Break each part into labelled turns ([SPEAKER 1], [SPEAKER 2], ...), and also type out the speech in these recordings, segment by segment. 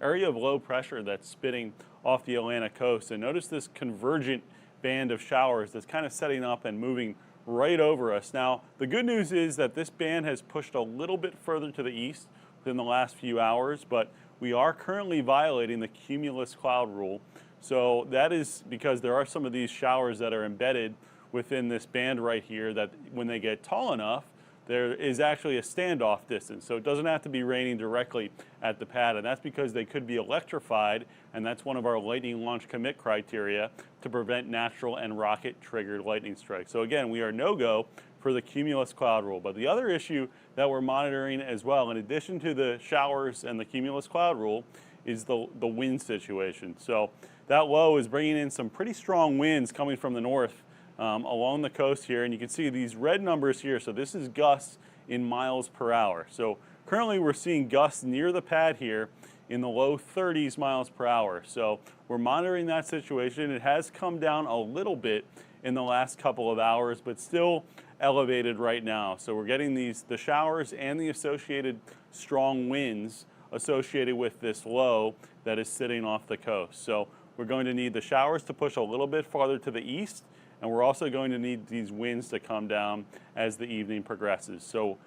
[SPEAKER 1] area of low pressure that's spitting off the Atlantic coast. And notice this convergent band of showers that's kind of setting up and moving right over us. Now, the good news is that this band has pushed a little bit further to the east within the last few hours, but we are currently violating the cumulus cloud rule. So that is because there are some of these showers that are embedded within this band right here that when they get tall enough, there is actually a standoff distance. So it doesn't have to be raining directly at the pad, and that's because they could be electrified, and that's one of our lightning launch commit criteria to prevent natural and rocket triggered lightning strikes. So again, we are no-go for the cumulus cloud rule. But the other issue that we're monitoring as well, in addition to the showers and the cumulus cloud rule, is the wind situation. So that low is bringing in some pretty strong winds coming from the north along the coast here, and you can see these red numbers here. So this is gusts in miles per hour. So currently we're seeing gusts near the pad here in the low 30s miles per hour. So we're monitoring that situation. It has come down a little bit in the last couple of hours, but still elevated right now. So we're getting the showers and the associated strong winds associated with this low that is sitting off the coast. So we're going to need the showers to push a little bit farther to the east, and we're also going to need these winds to come down as the evening progresses. So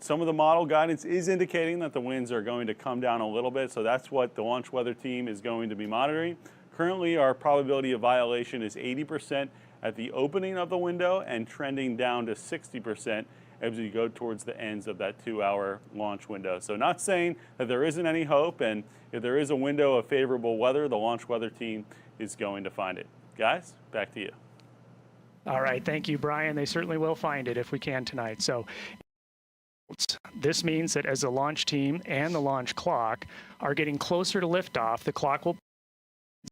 [SPEAKER 1] some of the model guidance is indicating that the winds are going to come down a little bit, so that's what the launch weather team is going to be monitoring. Currently, our probability of violation is 80% at the opening of the window and trending down to 60% as we go towards the ends of that 2-hour launch window. So not saying that there isn't any hope, and if there is a window of favorable weather, the launch weather team is going to find it. Guys, back to you.
[SPEAKER 2] All right, thank you, Brian. They certainly will find it if we can tonight. So this means that as the launch team and the launch clock are getting closer to liftoff, the clock will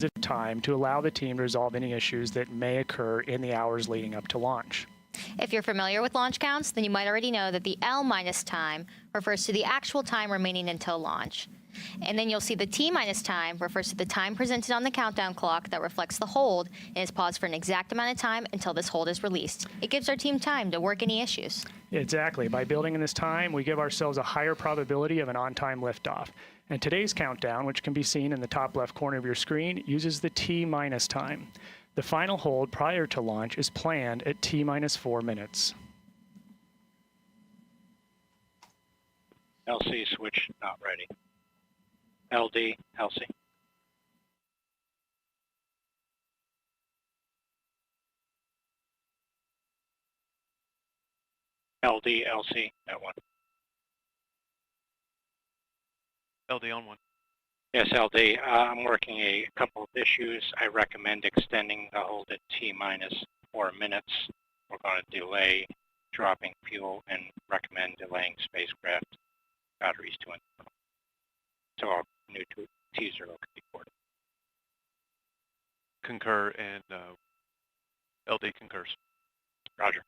[SPEAKER 2] have time to allow the team to resolve any issues that may occur in the hours leading up to launch.
[SPEAKER 3] If you're familiar with launch counts, then you might already know that the L minus time refers to the actual time remaining until launch. And then you'll see the T minus time refers to the time presented on the countdown clock that reflects the hold and is paused for an exact amount of time until this hold is released. It gives our team time to work any issues.
[SPEAKER 2] Exactly. By building in this time, we give ourselves a higher probability of an on-time liftoff. And today's countdown, which can be seen in the top left corner of your screen, uses the T minus time. The final hold prior to launch is planned at T minus 4 minutes.
[SPEAKER 4] LC switch not ready. LD, LC. LD, LC, at 1.
[SPEAKER 5] LD on 1.
[SPEAKER 4] Yes, LD. I'm working a couple of issues. I recommend extending the hold at T minus 4 minutes. We're going to delay dropping fuel and recommend delaying spacecraft batteries to internal. So our new T0 can be ported.
[SPEAKER 5] Concur, and LD concurs.
[SPEAKER 4] Roger.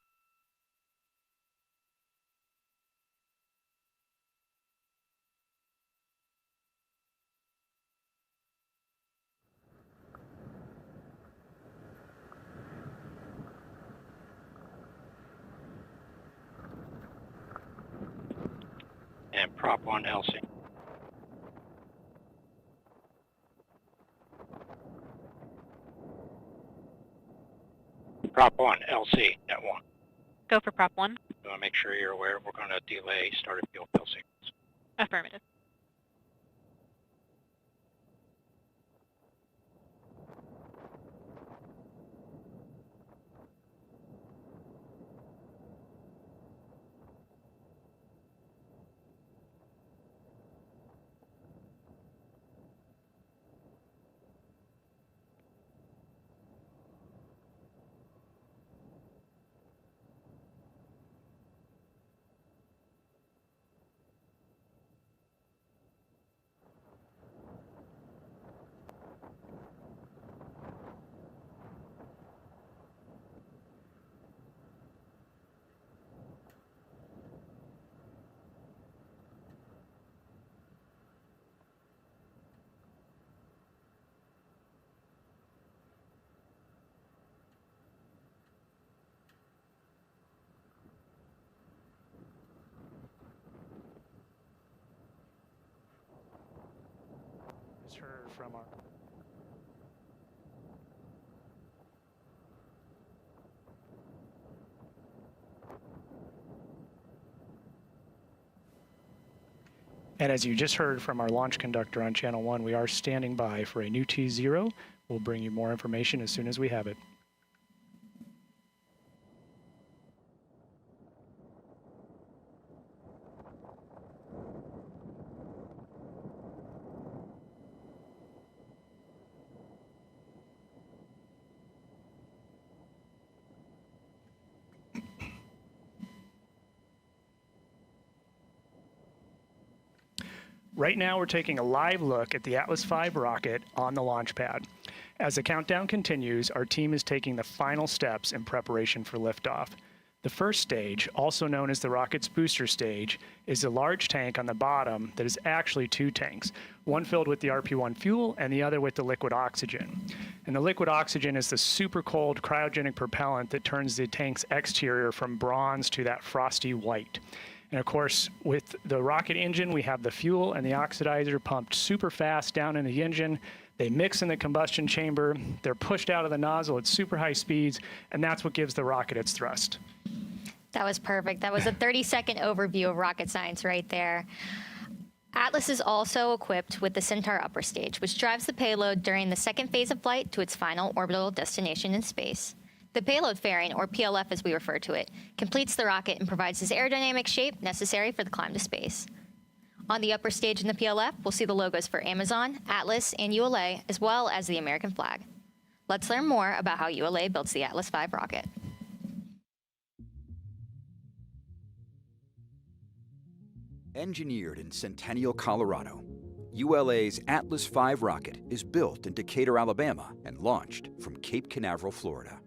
[SPEAKER 4] And prop 1 LC. Prop 1 LC at 1.
[SPEAKER 6] Go for prop 1.
[SPEAKER 4] I want to make sure you're aware we're going to delay start of fuel fill sequence.
[SPEAKER 6] Affirmative.
[SPEAKER 2] from our And as you just heard from our launch conductor on Channel 1, we are standing by for a new T0. We'll bring you more information as soon as we have it. Right now, we're taking a live look at the Atlas V rocket on the launch pad. As the countdown continues, our team is taking the final steps in preparation for liftoff. The first stage, also known as the rocket's booster stage, is a large tank on the bottom that is actually two tanks, one filled with the RP-1 fuel and the other with the liquid oxygen. And the liquid oxygen is the super cold cryogenic propellant that turns the tank's exterior from bronze to that frosty white. And of course, with the rocket engine, we have the fuel and the oxidizer pumped super fast down in the engine. They mix in the combustion chamber. They're pushed out of the nozzle at super high speeds, and that's what gives the rocket its thrust.
[SPEAKER 3] That was perfect. That was a 30-second overview of rocket science right there. Atlas is also equipped with the Centaur upper stage, which drives the payload during the second phase of flight to its final orbital destination in space. The payload fairing, or PLF as we refer to it, completes the rocket and provides this aerodynamic shape necessary for the climb to space. On the upper stage in the PLF, we'll see the logos for Amazon, Atlas, and ULA, as well as the American flag. Let's learn more about how ULA builds the Atlas V rocket.
[SPEAKER 7] Engineered in Centennial, Colorado, ULA's Atlas V rocket is built in Decatur, Alabama, and launched from Cape Canaveral, Florida.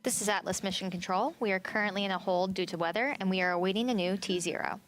[SPEAKER 3] This is Atlas Mission Control. We are currently in a hold due to weather, and we are awaiting a new T0.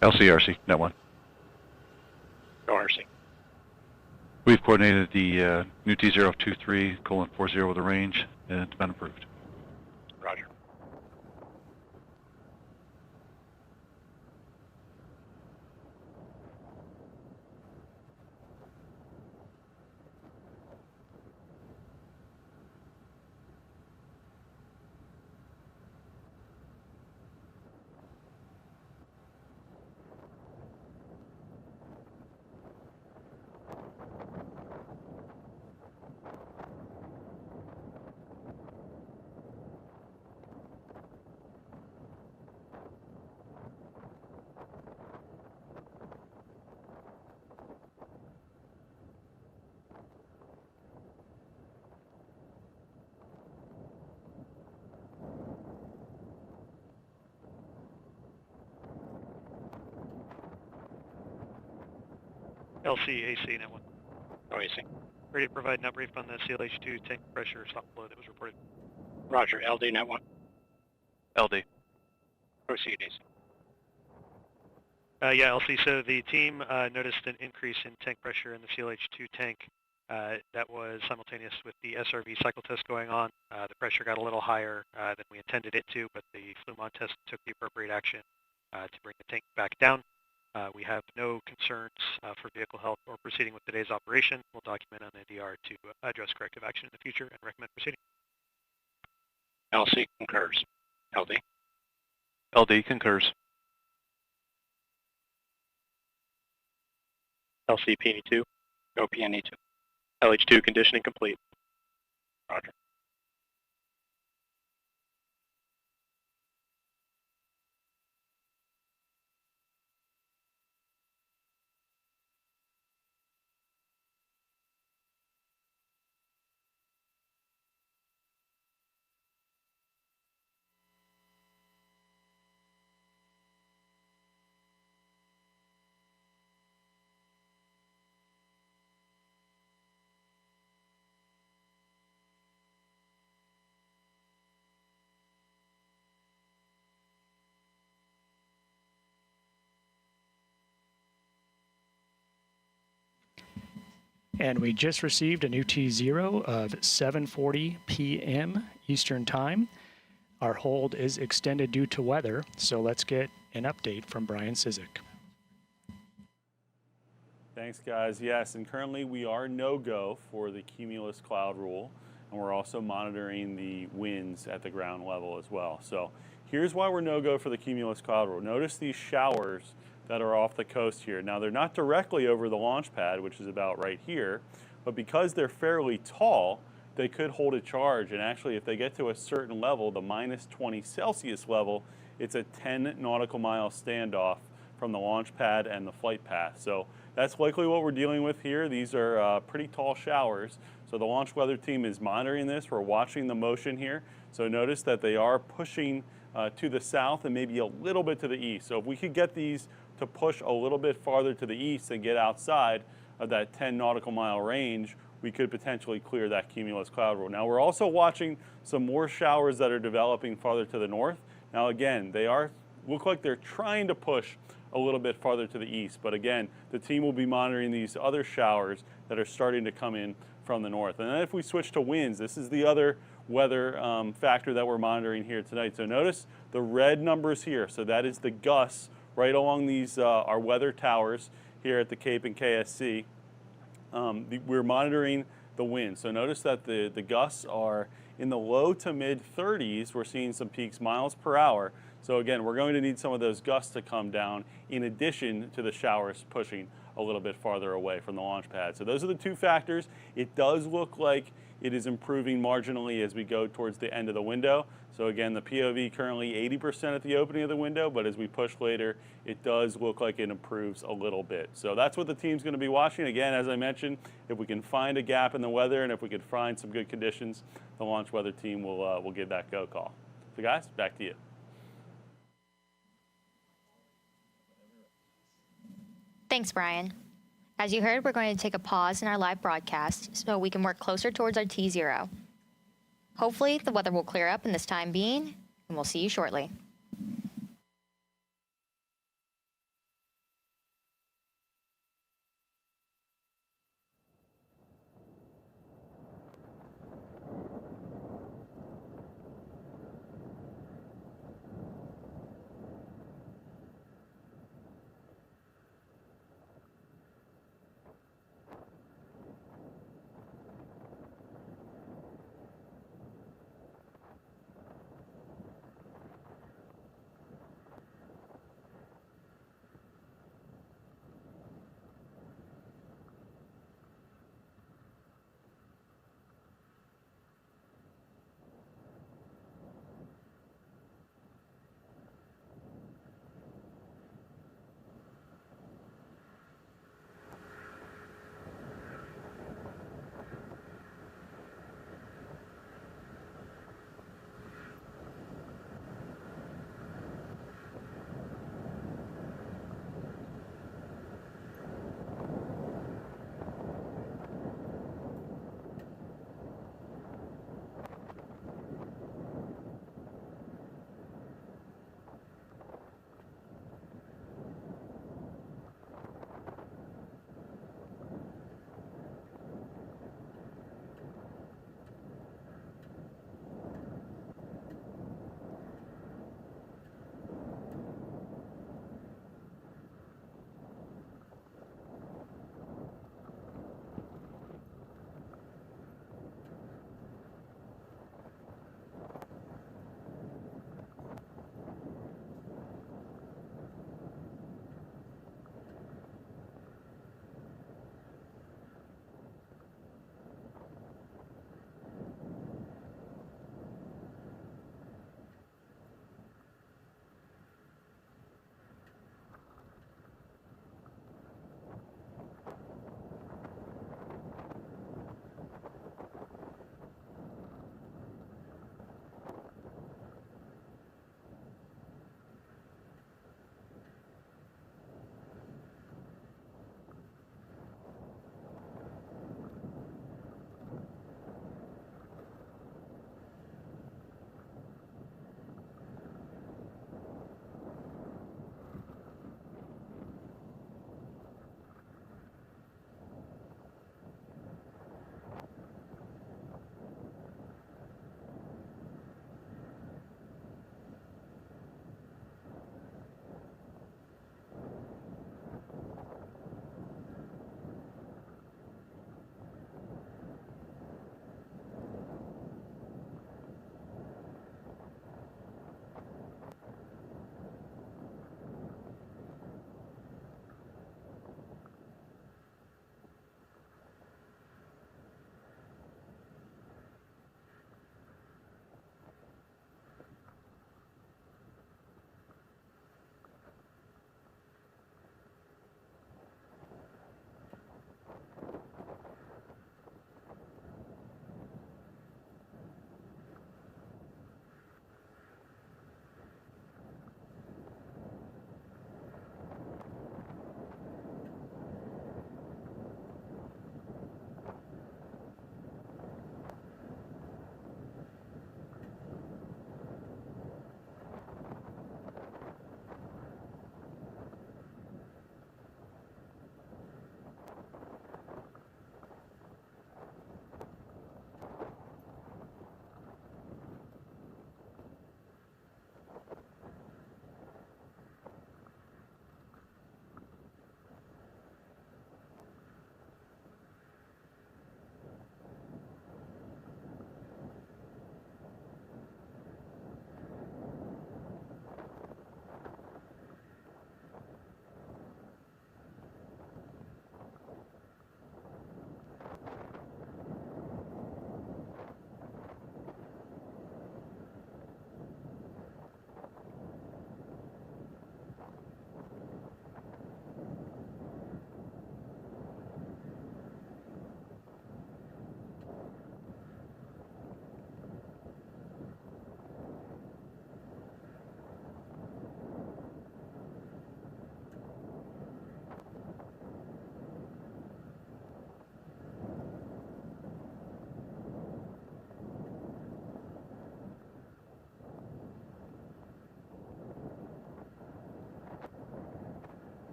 [SPEAKER 5] LCRC, net 1.
[SPEAKER 4] Go RC.
[SPEAKER 5] We've coordinated the new T023:40 with a range, and it's been approved.
[SPEAKER 4] Roger.
[SPEAKER 8] LCAC, net 1.
[SPEAKER 4] Go AC.
[SPEAKER 8] Ready to provide an upbrief on the CLH2 tank pressure stop flow that was reported.
[SPEAKER 4] Roger. LD net 1.
[SPEAKER 5] LD.
[SPEAKER 4] Proceed AC.
[SPEAKER 8] Yeah, LC, so the team noticed an increase in tank pressure in the CLH2 tank that was simultaneous with the SRV cycle test going on. The pressure got a little higher than we intended it to, but the Flumon test took the appropriate action to bring the tank back down. We have no concerns for vehicle health or proceeding with today's operation. We'll document on the DR to address corrective action in the future and recommend proceeding.
[SPEAKER 4] LC concurs. LD.
[SPEAKER 5] LD concurs.
[SPEAKER 9] LC PNE2.
[SPEAKER 4] Go PNE2.
[SPEAKER 9] LH2 conditioning complete.
[SPEAKER 4] Roger.
[SPEAKER 2] And we just received a new T0 of 7:40 p.m. Eastern Time. Our hold is extended due to weather, so let's get an update from Brian Cizik.
[SPEAKER 1] Thanks, guys. Yes, and currently we are no-go for the cumulus cloud rule, and we're also monitoring the winds at the ground level as well. So here's why we're no-go for the cumulus cloud rule. Notice these showers that are off the coast here. Now, they're not directly over the launch pad, which is about right here, but because they're fairly tall, they could hold a charge. And actually, if they get to a certain level, the minus 20 Celsius level, it's a 10 nautical mile standoff from the launch pad and the flight path. So that's likely what we're dealing with here. These are pretty tall showers. So the launch weather team is monitoring this. We're watching the motion here. So notice that they are pushing to the south and maybe a little bit to the east. So if we could get these to push a little bit farther to the east and get outside of that 10 nautical mile range, we could potentially clear that cumulus cloud rule. Now we're also watching some more showers that are developing farther to the north. Now again, they look like they're trying to push a little bit farther to the east. But again, the team will be monitoring these other showers that are starting to come in from the north. And then if we switch to winds, this is the other weather factor that we're monitoring here tonight. So notice the red numbers here. So that is the gusts right along these our weather towers here at the Cape and KSC. We're monitoring the wind. So notice that the gusts are in the low to mid 30s. We're seeing some peaks miles per hour. So again, we're going to need some of those gusts to come down in addition to the showers pushing a little bit farther away from the launch pad. So those are the two factors. It does look like it is improving marginally as we go towards the end of the window. So again, the POV currently 80% at the opening of the window, but as we push later, it does look like it improves a little bit. So that's what the team's going to be watching. Again, as I mentioned, if we can find a gap in the weather and if we can find some good conditions, the launch weather team will give that go call. So guys, back to you.
[SPEAKER 3] Thanks, Brian. As you heard, we're going to take a pause in our live broadcast so we can work closer towards our T0. Hopefully, the weather will clear up in this time being, and we'll see you shortly.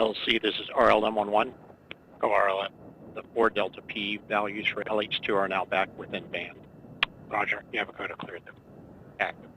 [SPEAKER 9] LC, this is RLM11.
[SPEAKER 4] Go RLM.
[SPEAKER 9] The 4 Delta P values for LH2 are now back within band.
[SPEAKER 4] Roger. You have a code to clear them.
[SPEAKER 9] Active.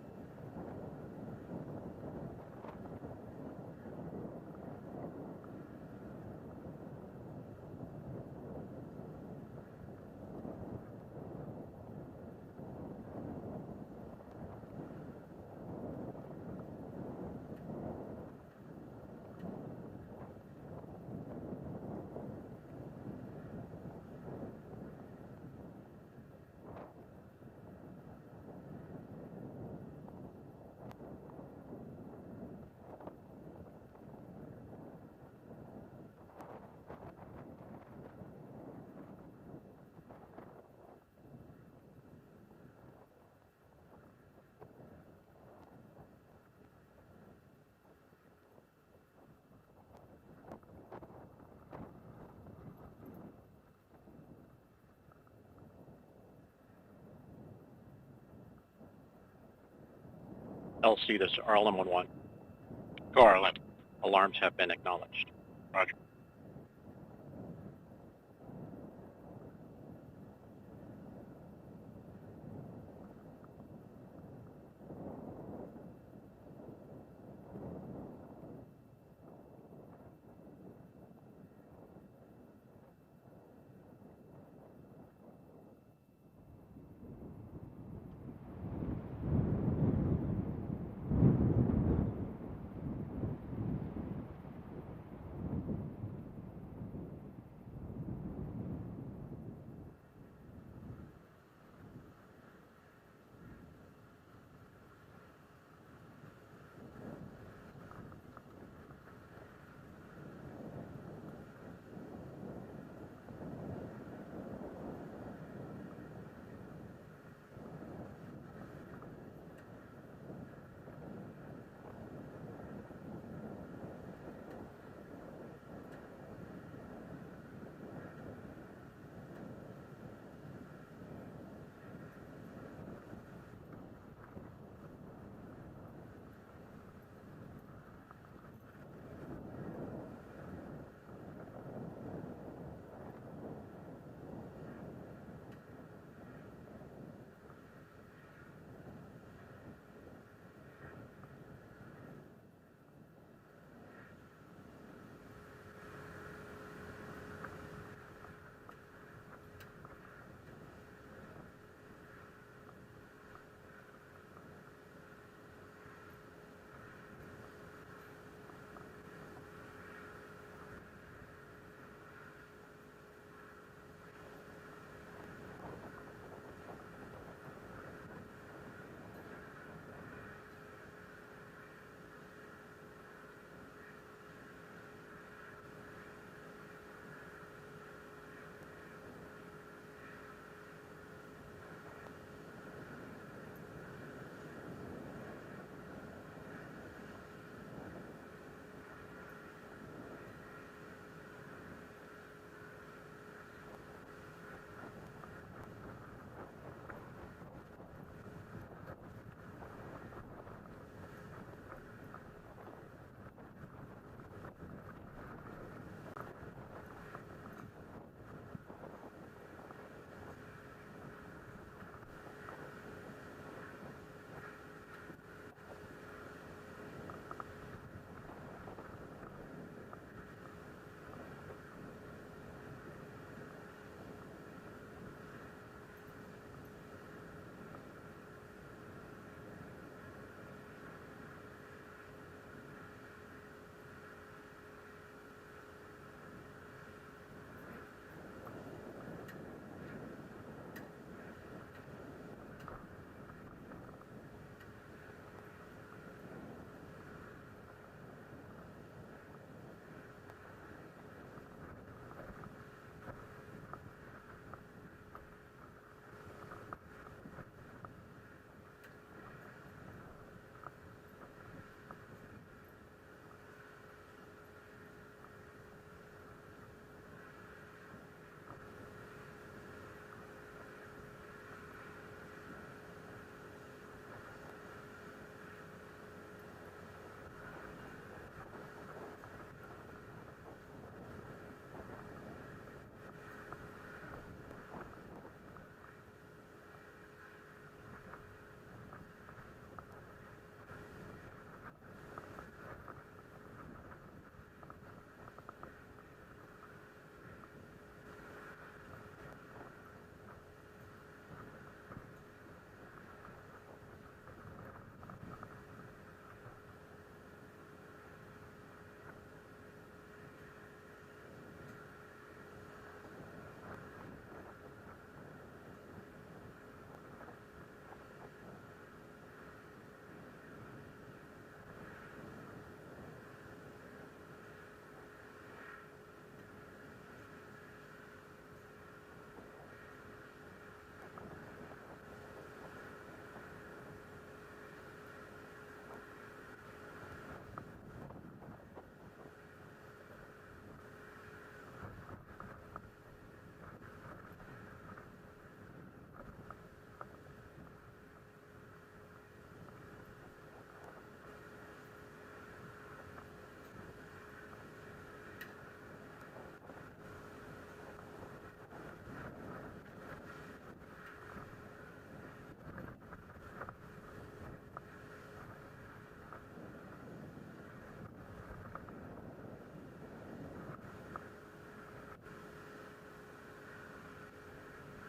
[SPEAKER 9] LC, this is RLM11.
[SPEAKER 4] Go RLM.
[SPEAKER 9] Alarms have been acknowledged.
[SPEAKER 4] Roger.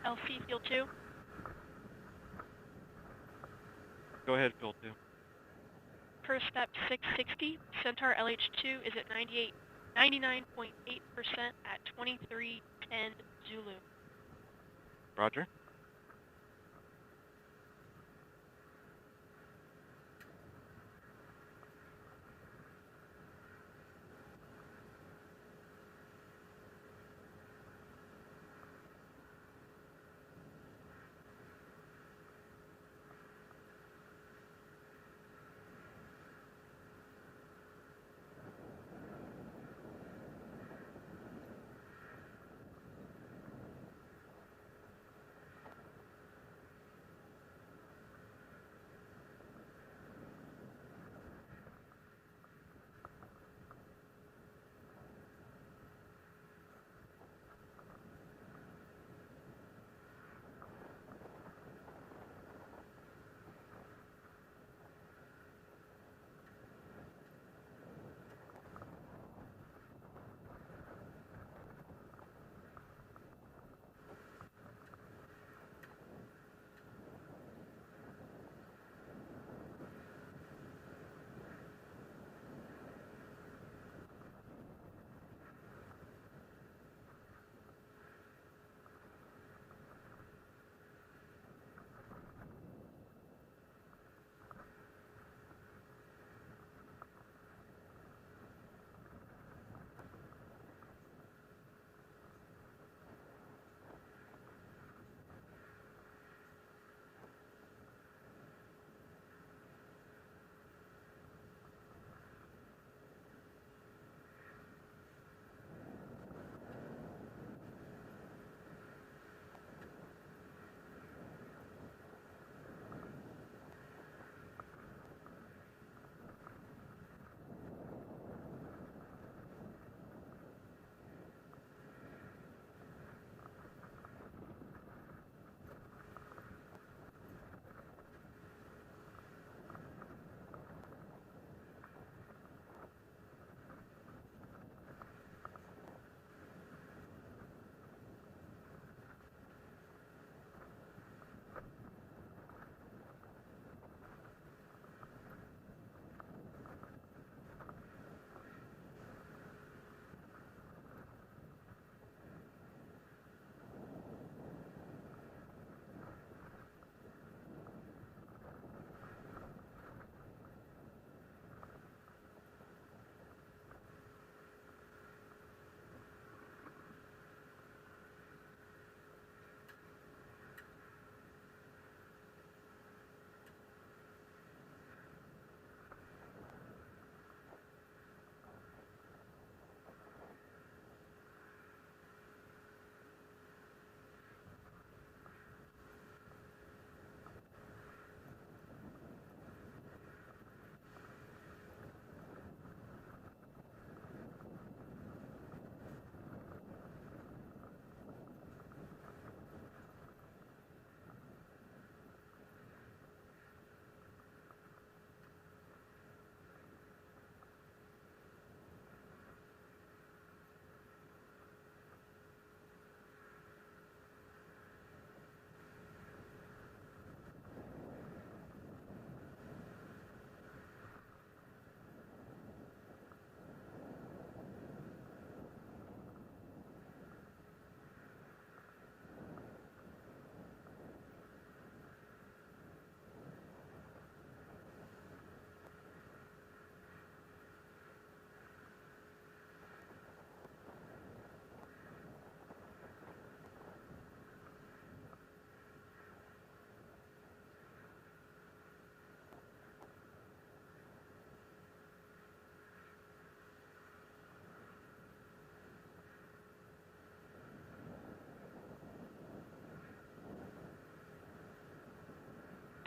[SPEAKER 6] LC Fuel 2.
[SPEAKER 8] Go ahead, Fuel 2.
[SPEAKER 6] First step 660. Centaur LH2 is at 99.8% at 2310 Zulu.
[SPEAKER 8] Roger.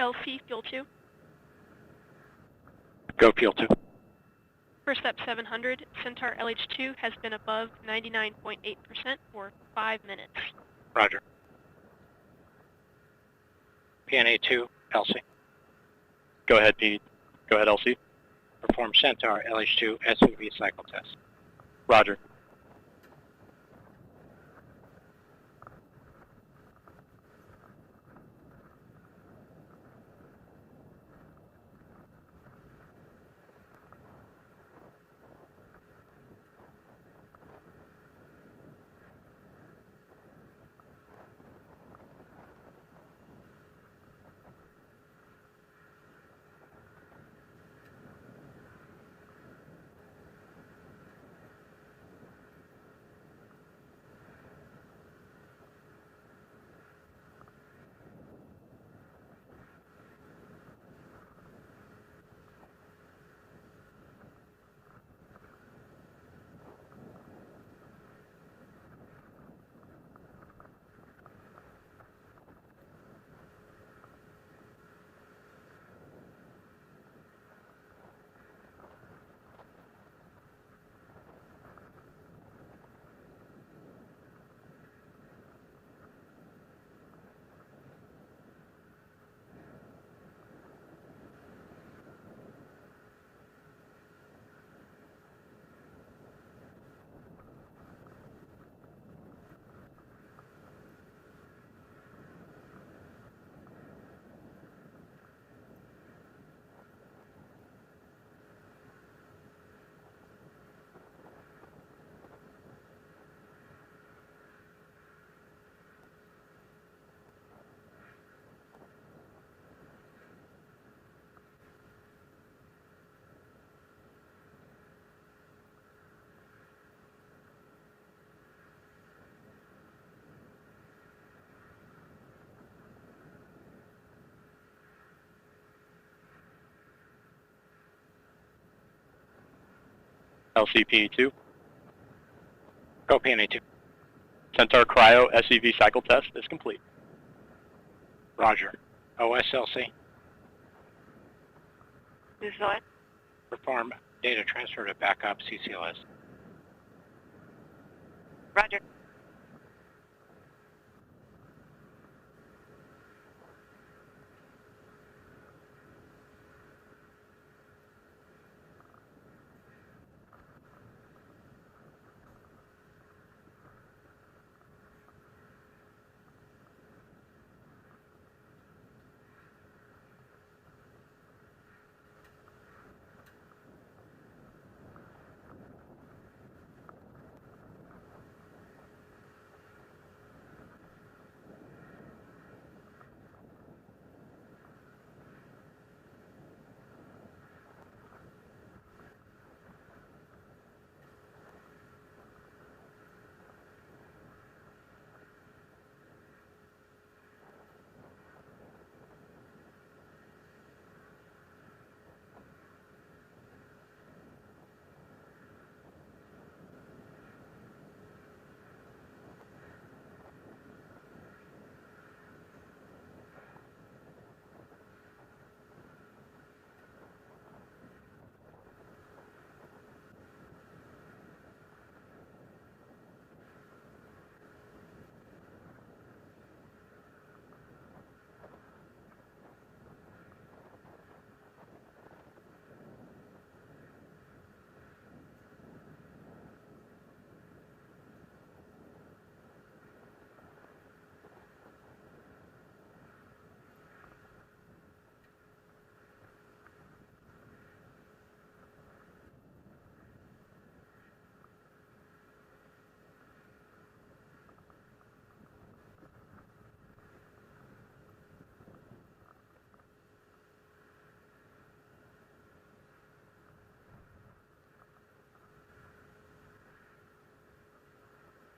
[SPEAKER 6] LC Fuel 2.
[SPEAKER 9] Go Fuel 2.
[SPEAKER 6] First step 700. Centaur LH2 has been above 99.8% for 5 minutes.
[SPEAKER 4] Roger. PNA2, LC.
[SPEAKER 9] Go ahead, Pete. Go ahead, LC.
[SPEAKER 4] Perform Centaur LH2 SUV cycle test.
[SPEAKER 9] Roger. LCP2.
[SPEAKER 4] Go PNA2.
[SPEAKER 9] Centaur Cryo SEV cycle test is complete.
[SPEAKER 4] Roger. OSLC.
[SPEAKER 6] This is on.
[SPEAKER 4] Perform data transfer to backup CCLS.
[SPEAKER 6] Roger.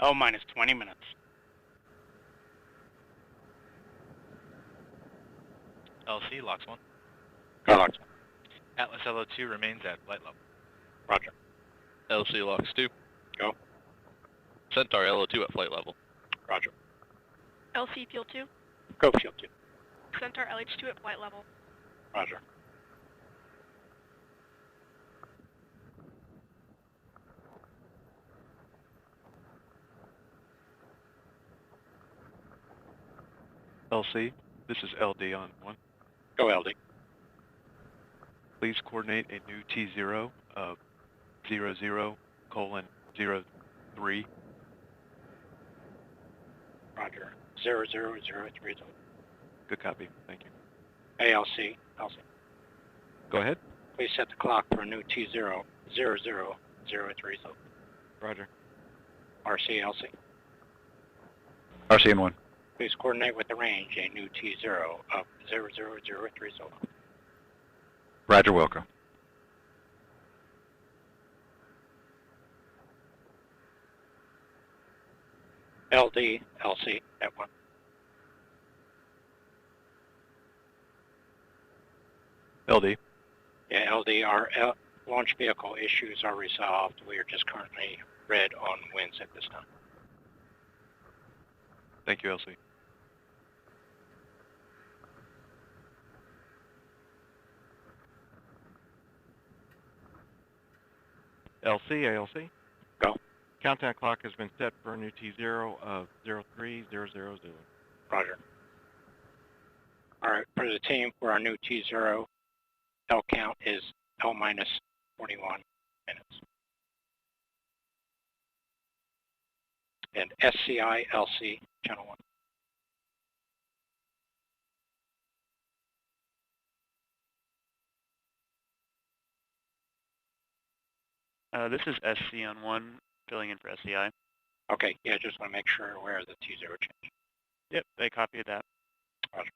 [SPEAKER 4] Oh, minus 20 minutes.
[SPEAKER 10] LC locks 1.
[SPEAKER 4] Go Lox.
[SPEAKER 10] Atlas LO2 remains at flight level.
[SPEAKER 4] Roger.
[SPEAKER 10] LC locks 2.
[SPEAKER 4] Go.
[SPEAKER 10] Centaur LO2 at flight level.
[SPEAKER 4] Roger.
[SPEAKER 6] LC Fuel 2.
[SPEAKER 4] Go Fuel 2.
[SPEAKER 6] Centaur LH2 at flight level.
[SPEAKER 4] Roger.
[SPEAKER 5] LC, this is LD on 1.
[SPEAKER 4] Go LD.
[SPEAKER 5] Please coordinate a new T0 of 00:03.
[SPEAKER 4] Roger. 0003.
[SPEAKER 5] Good copy. Thank you.
[SPEAKER 4] ALC. LC.
[SPEAKER 5] Go ahead.
[SPEAKER 4] Please set the clock for a new T0 00:03.
[SPEAKER 5] Roger.
[SPEAKER 4] RCLC.
[SPEAKER 5] RCN 1.
[SPEAKER 4] Please coordinate with the range a new T0 of 00:03.
[SPEAKER 5] Roger, Wilco.
[SPEAKER 4] LD. LC at 1.
[SPEAKER 5] LD.
[SPEAKER 4] Yeah, LD, our launch vehicle issues are resolved. We are just currently red on winds at this time.
[SPEAKER 5] Thank you, LC.
[SPEAKER 11] LC, ALC.
[SPEAKER 4] Go.
[SPEAKER 11] Countdown clock has been set for a new T0 of 03000.
[SPEAKER 4] Roger. All right, for the team, for our new T0, L count is L minus 41 minutes. And SCI LC, channel 1.
[SPEAKER 12] This is SC on 1, filling in for SCI.
[SPEAKER 4] Okay, yeah, just want to make sure aware of the T0 change.
[SPEAKER 12] Yep, they copied that.
[SPEAKER 4] Roger.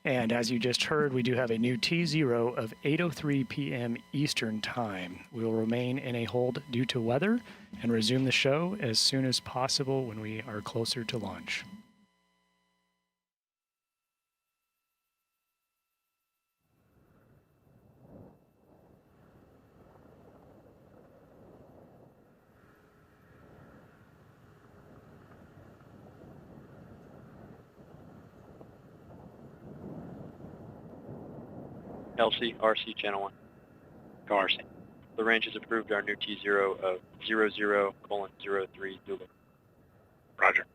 [SPEAKER 2] And as you just heard, we do have a new T0 of 8:03 p.m. Eastern Time. We will remain in a hold due to weather and resume the show as soon as possible when we are closer to launch.
[SPEAKER 9] LC, RC, Channel 1.
[SPEAKER 4] Go RC.
[SPEAKER 9] The range has approved our new T0 of 00:03 Zulu.
[SPEAKER 4] Roger.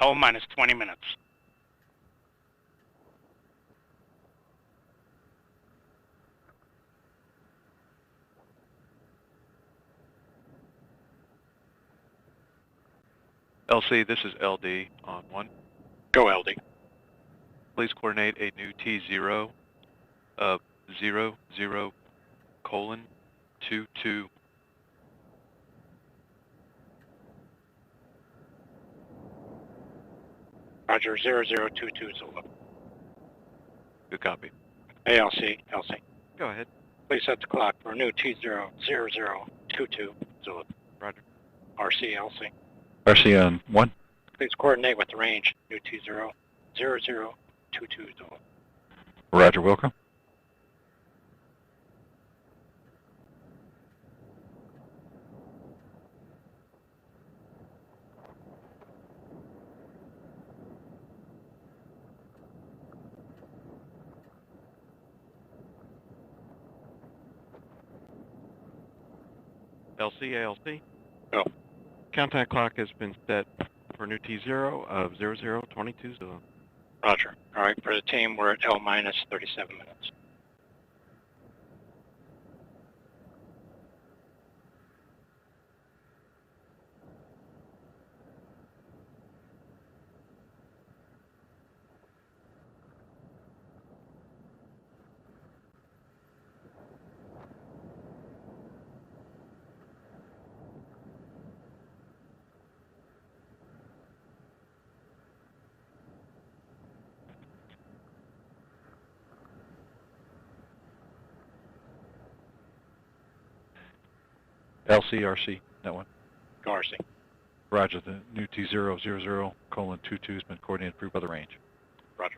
[SPEAKER 4] L minus 20 minutes.
[SPEAKER 5] LC, this is LD on 1.
[SPEAKER 4] Go LD.
[SPEAKER 5] Please coordinate a new T0 of 00:22.
[SPEAKER 4] Roger, 0022 Zulu.
[SPEAKER 5] Good copy.
[SPEAKER 4] ALC, LC.
[SPEAKER 5] Go ahead.
[SPEAKER 4] Please set the clock for a new T00022 Zulu.
[SPEAKER 5] Roger.
[SPEAKER 4] RC, LC.
[SPEAKER 5] RC on 1.
[SPEAKER 4] Please coordinate with the range, new T00022 Zulu.
[SPEAKER 5] Roger, Wilco.
[SPEAKER 11] LC, ALC.
[SPEAKER 4] Go.
[SPEAKER 11] Contact clock has been set for new T0 of 00:22 Zulu.
[SPEAKER 4] Roger. All right, for the team, we're at L minus 37 minutes.
[SPEAKER 5] LC, RC, that one.
[SPEAKER 4] Go RC.
[SPEAKER 5] Roger, the new T000:22 has been coordinated approved by the range.
[SPEAKER 4] Roger.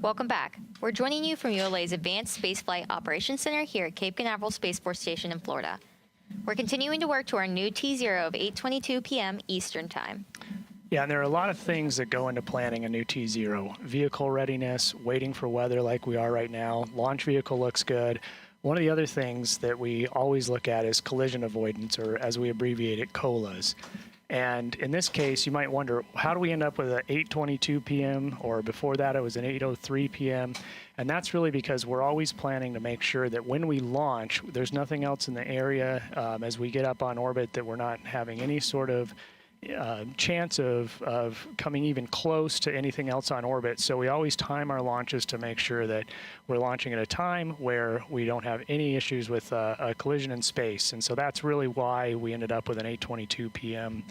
[SPEAKER 3] Welcome back. We're joining you from ULA's Advanced Spaceflight Operations Center here at Cape Canaveral Space Force Station in Florida. We're continuing to work to our new T0 of 8:22 p.m. Eastern Time.
[SPEAKER 2] Yeah, and there are a lot of things that go into planning a new T0. Vehicle readiness, waiting for weather like we are right now. Launch vehicle looks good. One of the other things that we always look at is collision avoidance, or as we abbreviate it, COLAs. And in this case, you might wonder, how do we end up with an 8:22 p.m. or before that it was an 8:03 p.m. And that's really because we're always planning to make sure that when we launch, there's nothing else in the area as we get up on orbit, that we're not having any sort of chance of coming even close to anything else on orbit. So we always time our launches to make sure that we're launching at a time where we don't have any issues with a collision in space. And so that's really why we ended up with an 8:22 p.m.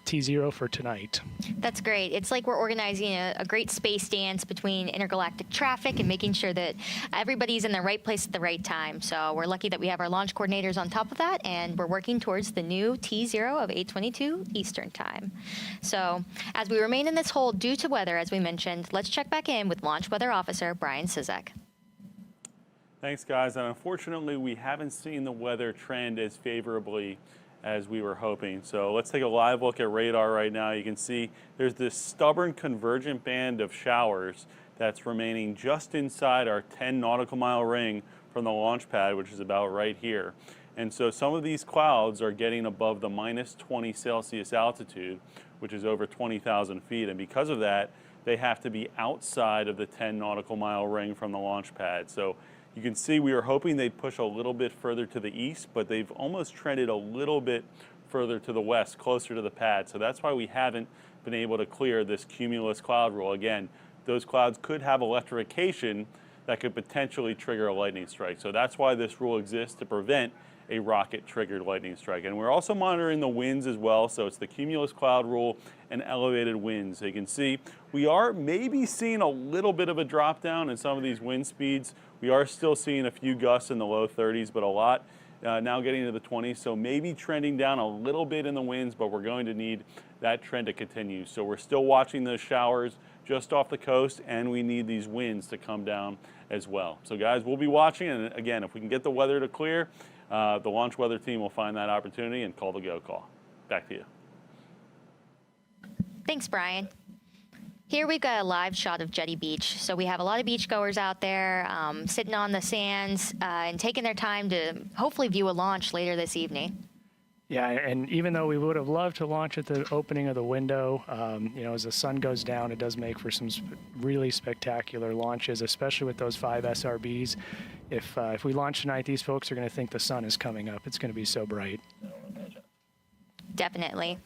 [SPEAKER 2] T0 for tonight.
[SPEAKER 3] That's great. It's like we're organizing a great space dance between intergalactic traffic and making sure that everybody's in the right place at the right time. So we're lucky that we have our launch coordinators on top of that, and we're working towards the new T0 of 8:22 Eastern Time. So as we remain in this hold due to weather, as we mentioned, let's check back in with Launch Weather Officer Brian Sizek.
[SPEAKER 1] Thanks, guys. And unfortunately, we haven't seen the weather trend as favorably as we were hoping. So let's take a live look at radar right now. You can see there's this stubborn convergent band of showers that's remaining just inside our 10 nautical mile ring from the launch pad, which is about right here. And so some of these clouds are getting above the -20 Celsius altitude, which is over 20,000 feet. And because of that, they have to be outside of the 10 nautical mile ring from the launch pad. So you can see we were hoping they'd push a little bit further to the east, but they've almost trended a little bit further to the west, closer to the pad. So that's why we haven't been able to clear this cumulus cloud rule. Again, those clouds could have electrification that could potentially trigger a lightning strike. So that's why this rule exists, to prevent a rocket-triggered lightning strike. And we're also monitoring the winds as well. So it's the cumulus cloud rule and elevated winds. So you can see we are maybe seeing a little bit of a drop down in some of these wind speeds. We are still seeing a few gusts in the low 30s, but a lot now getting into the 20s. So maybe trending down a little bit in the winds, but we're going to need that trend to continue. So we're still watching those showers just off the coast, and we need these winds to come down as well. So guys, we'll be watching, and again, if we can get the weather to clear, the launch weather team will find that opportunity and call the go call. Back to you.
[SPEAKER 3] Thanks, Brian. Here we've got a live shot of Jetty Beach. So we have a lot of beachgoers out there sitting on the sands and taking their time to hopefully view a launch later this evening.
[SPEAKER 2] Yeah, and even though we would have loved to launch at the opening of the window, you know, as the sun goes down, it does make for some really spectacular launches, especially with those 5 SRBs. If we launch tonight, these folks are going to think the sun is coming up. It's going to be so bright.
[SPEAKER 3] Definitely.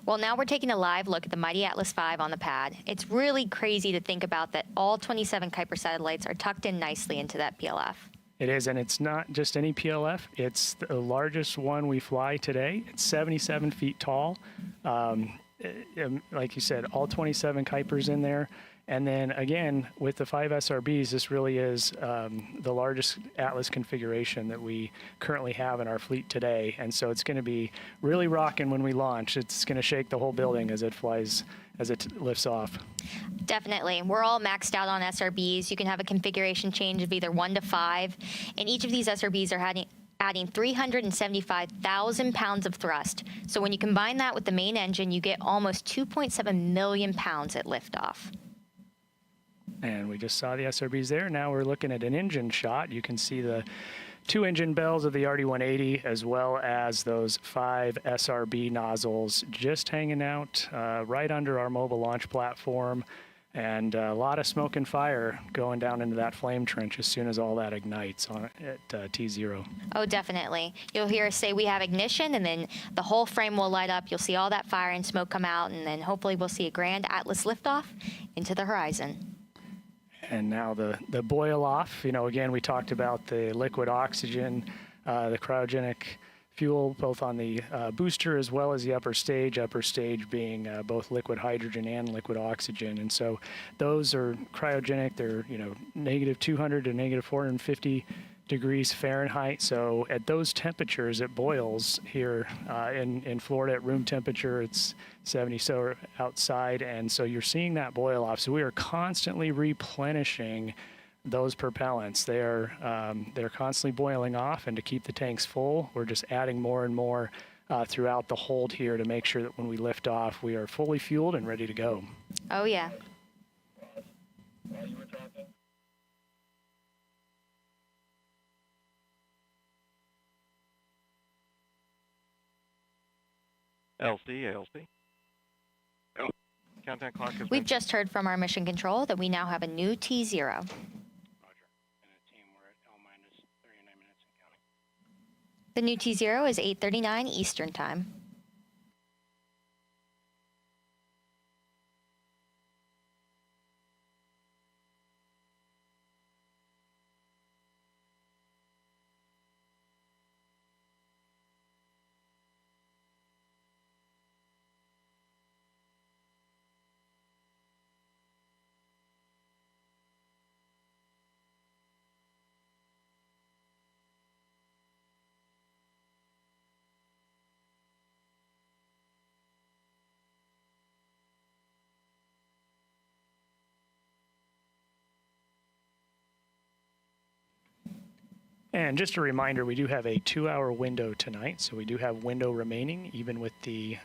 [SPEAKER 3] Well, now we're taking a live look at the mighty Atlas V on the pad. It's really crazy to think about that all 27 Kuiper satellites are tucked in nicely into that PLF.
[SPEAKER 2] It is, and it's not just any PLF. It's the largest one we fly today. It's 77 feet tall. Like you said, all 27 Kuipers in there. And then again, with the 5 SRBs, this really is the largest Atlas configuration that we currently have in our fleet today. And so it's going to be really rocking when we launch. It's going to shake the whole building as it flies, as it lifts off.
[SPEAKER 3] Definitely. We're all maxed out on SRBs. You can have a configuration change of either 1 to 5. And each of these SRBs are adding 375,000 pounds of thrust. So when you combine that with the main engine, you get almost 2.7 million pounds at liftoff.
[SPEAKER 2] And we just saw the SRBs there. Now we're looking at an engine shot. You can see the 2 engine bells of the RD-180, as well as those 5 SRB nozzles just hanging out right under our mobile launch platform. And a lot of smoke and fire going down into that flame trench as soon as all that ignites at T0.
[SPEAKER 3] Oh, definitely. You'll hear us say we have ignition, and then the whole frame will light up. You'll see all that fire and smoke come out, and then hopefully we'll see a grand Atlas liftoff into the horizon.
[SPEAKER 2] And now the boil off. You know, again, we talked about the liquid oxygen, the cryogenic fuel, both on the booster as well as the upper stage being both liquid hydrogen and liquid oxygen. And so those are cryogenic. They're, you know, -200 to -450 degrees Fahrenheit. So at those temperatures, it boils here in Florida at room temperature. It's 70 so outside, and so you're seeing that boil off. So we are constantly replenishing those propellants. They're constantly boiling off, and to keep the tanks full, we're just adding more and more throughout the hold here to make sure that when we lift off, we are fully fueled and ready to go.
[SPEAKER 3] Oh yeah.
[SPEAKER 11] ALC.
[SPEAKER 4] Oh.
[SPEAKER 11] Countdown clock has
[SPEAKER 3] We've
[SPEAKER 11] been...
[SPEAKER 3] just heard from our mission control that we now have a new T0.
[SPEAKER 4] Roger. And the team, we're at L minus 39 minutes and counting.
[SPEAKER 3] The new T0 is 8:39 Eastern Time.
[SPEAKER 2] And just a reminder, we do have a 2-hour window tonight, so we do have window remaining, even with the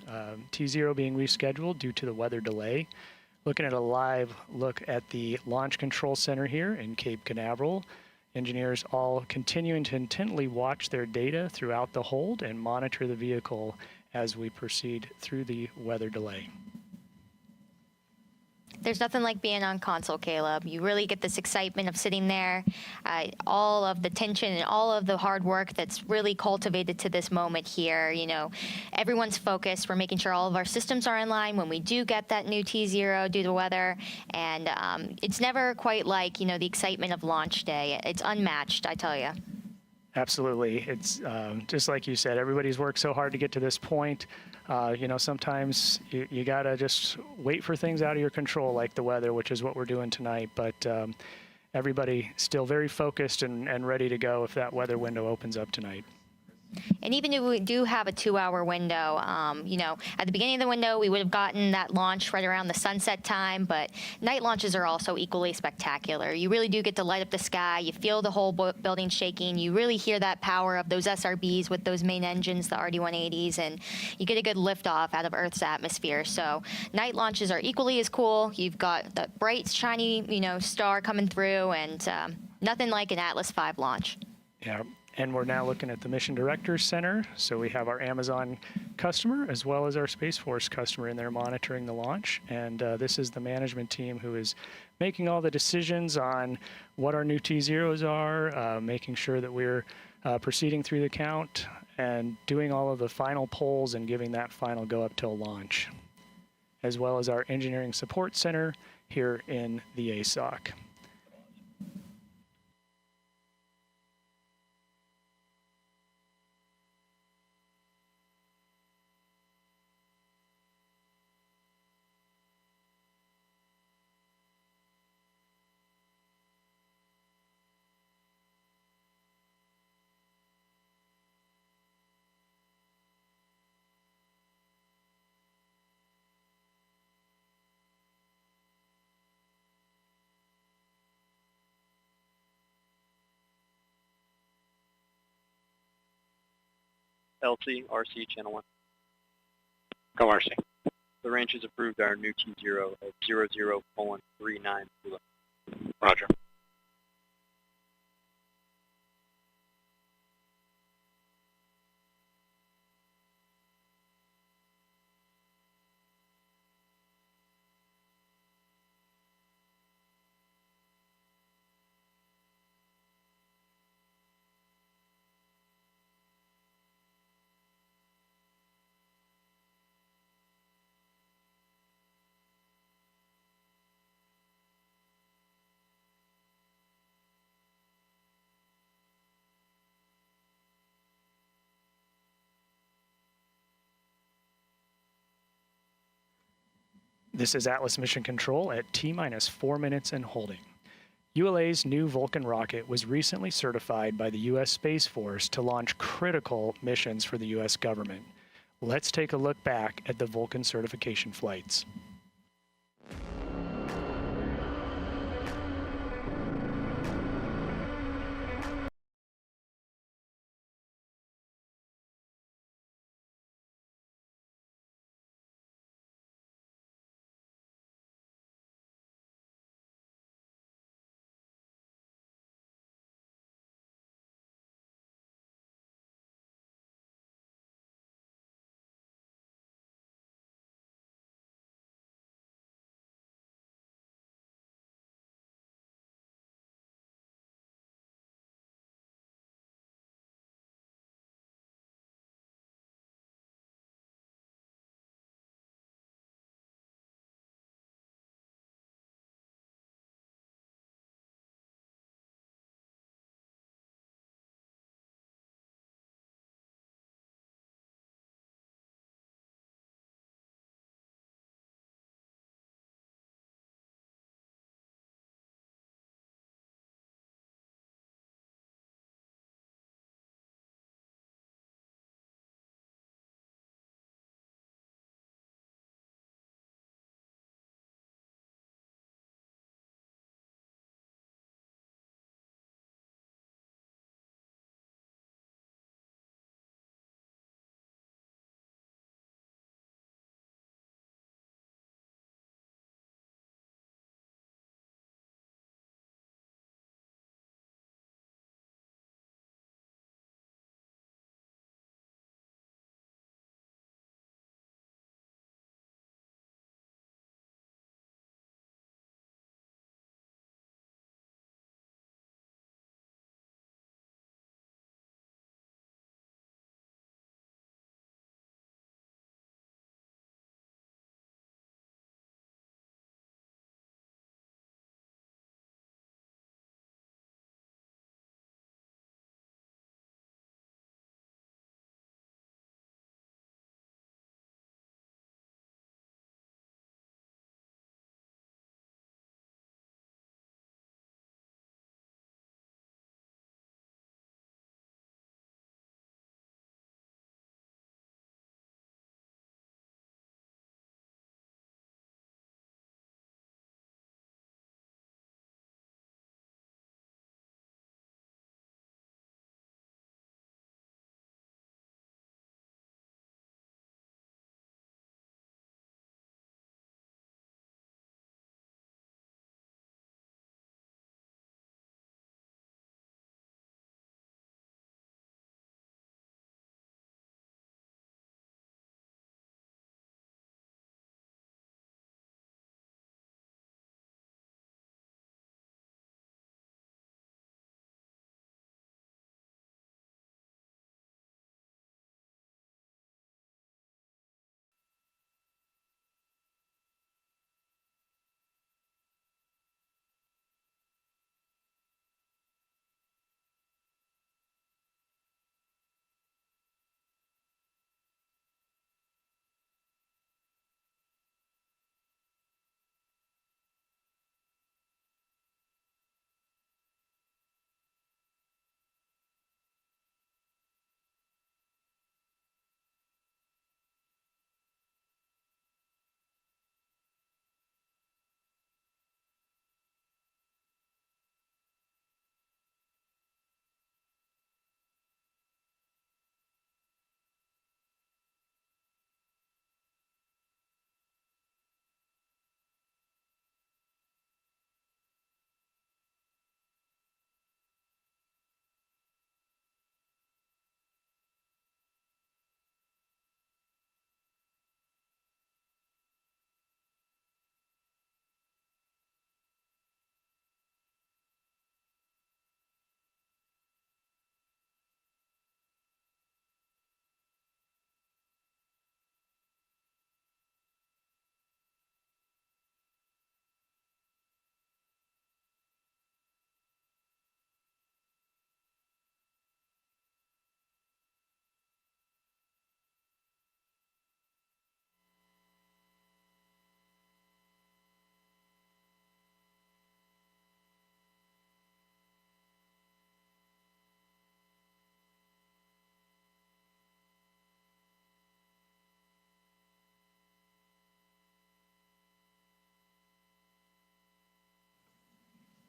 [SPEAKER 2] T0 being rescheduled due to the weather delay. Looking at a live look at the Launch Control Center here in Cape Canaveral. Engineers all continuing to intently watch their data throughout the hold and monitor the vehicle as we proceed through the weather delay.
[SPEAKER 3] There's nothing like being on console, Caleb. You really get this excitement of sitting there, all of the tension and all of the hard work that's really cultivated to this moment here. You know, everyone's focused. We're making sure all of our systems are in line when we do get that new T0 due to weather. And it's never quite like, you know, the excitement of launch day. It's unmatched, I tell you.
[SPEAKER 2] Absolutely. It's just like you said, everybody's worked so hard to get to this point. You know, sometimes you got to just wait for things out of your control, like the weather, which is what we're doing tonight. But everybody still very focused and ready to go if that weather window opens up tonight.
[SPEAKER 3] And even if we do have a 2-hour window, you know, at the beginning of the window, we would have gotten that launch right around the sunset time, but night launches are also equally spectacular. You really do get to light up the sky. You feel the whole building shaking. You really hear that power of those SRBs with those main engines, the RD-180s, and you get a good liftoff out of Earth's atmosphere. So night launches are equally as cool. You've got the bright, shiny, you know, star coming through, and nothing like an Atlas V launch.
[SPEAKER 2] Yeah. And we're now looking at the Mission Directors Center. So we have our Amazon customer as well as our Space Force customer in there monitoring the launch. And this is the management team who is making all the decisions on what our new T0s are, making sure that we're proceeding through the count and doing all of the final polls and giving that final go up till launch, as well as our Engineering Support Center here in the ASOC.
[SPEAKER 9] LC, RC, channel 1.
[SPEAKER 4] Go RC.
[SPEAKER 9] The range has approved our new T0 of 00:39.
[SPEAKER 4] Roger.
[SPEAKER 2] This is Atlas Mission Control at T-minus 4 minutes and holding. ULA's new Vulcan rocket was recently certified by the U.S. Space Force to launch critical missions for the U.S. government. Let's take a look back at the Vulcan certification flights.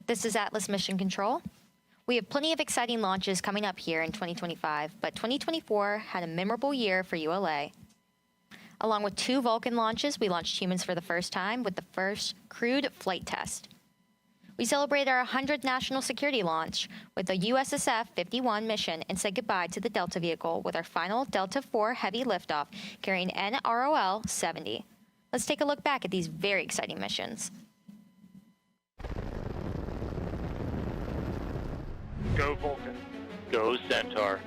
[SPEAKER 3] This is Atlas Mission Control. We have plenty of exciting launches coming up here in 2025, but 2024 had a memorable year for ULA. Along with 2 Vulcan launches, we launched humans for the first time with the first crewed flight test. We celebrated our 100th national security launch with a USSF 51 mission and said goodbye to the Delta vehicle with our final Delta IV heavy liftoff carrying NROL 70. Let's take a look back at these very exciting missions.
[SPEAKER 12] Go Vulcan.
[SPEAKER 10] Go Centaur.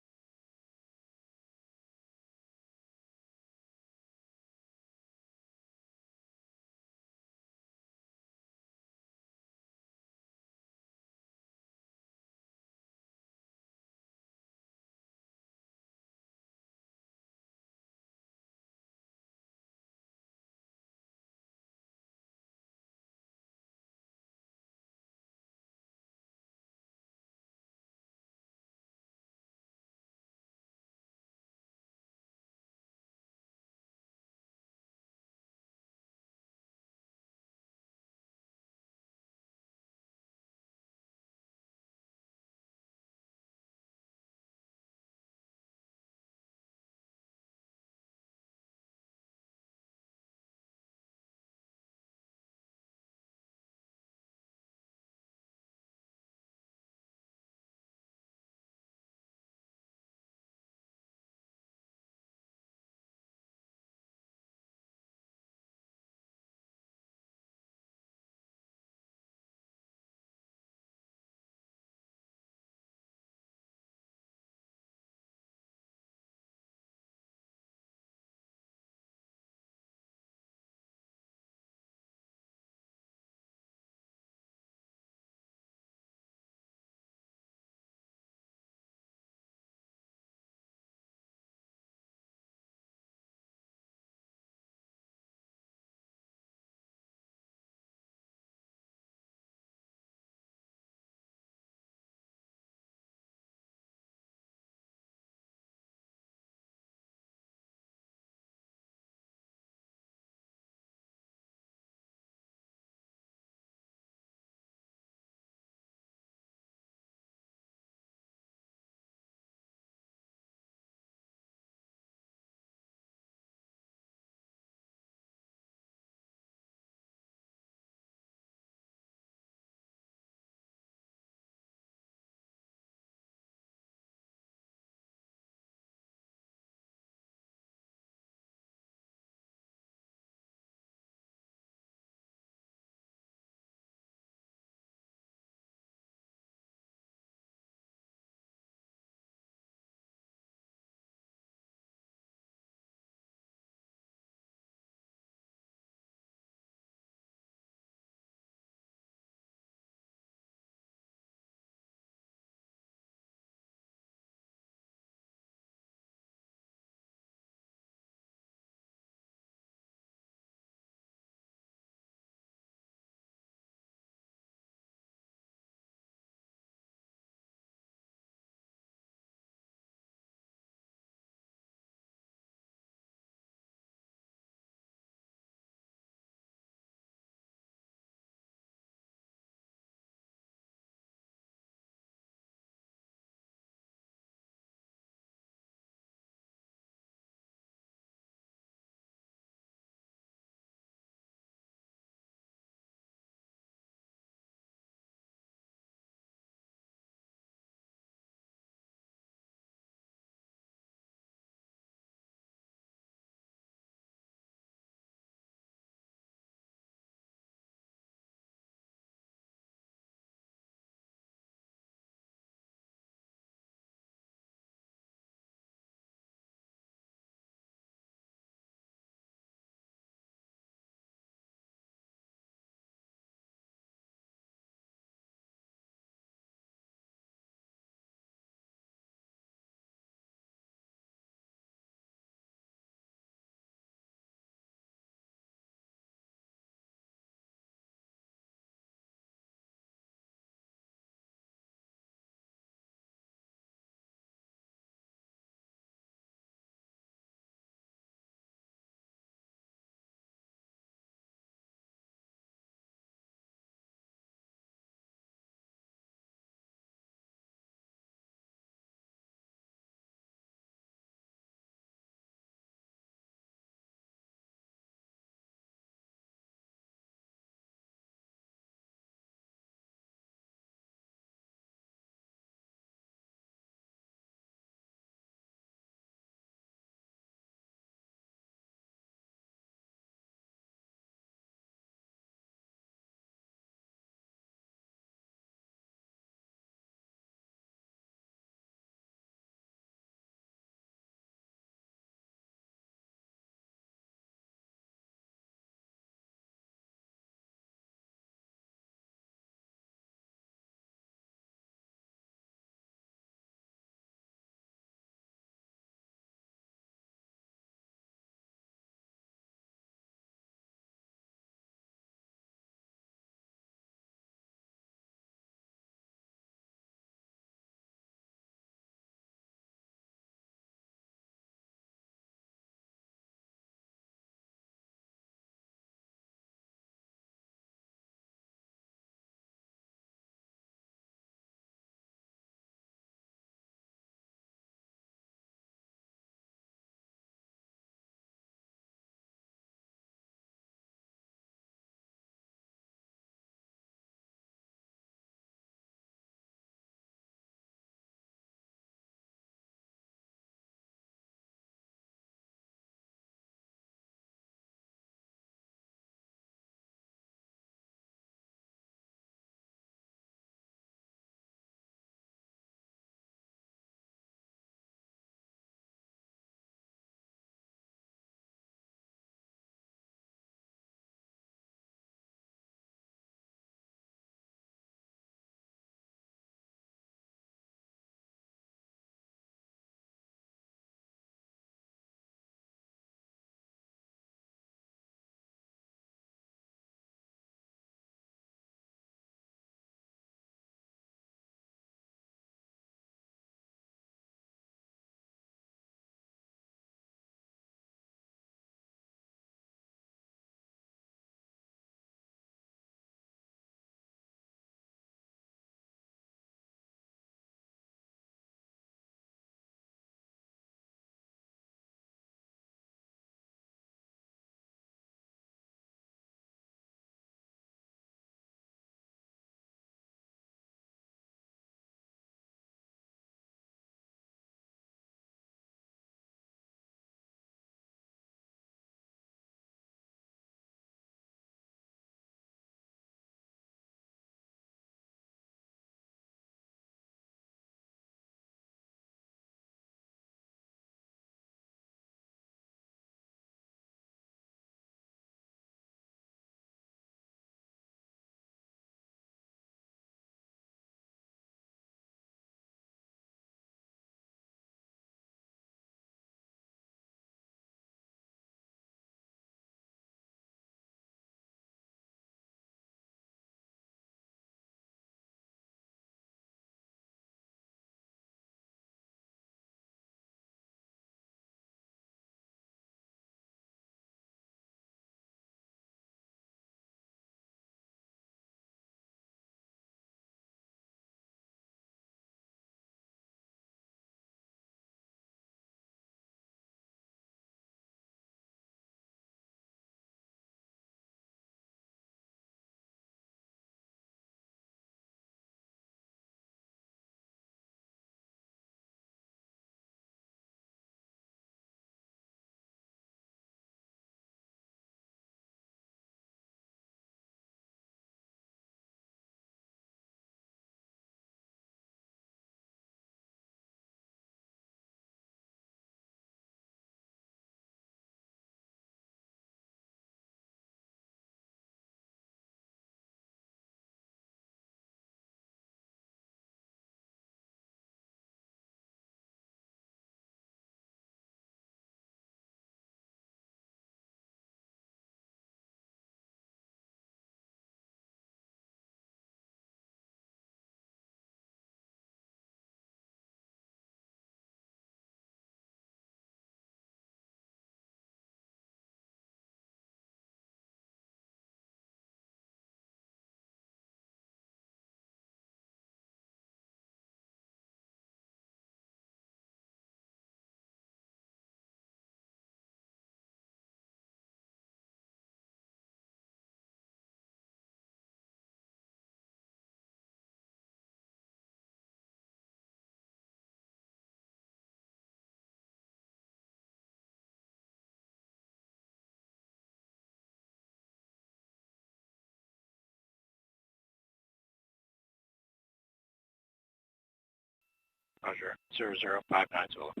[SPEAKER 4] Roger. 00590.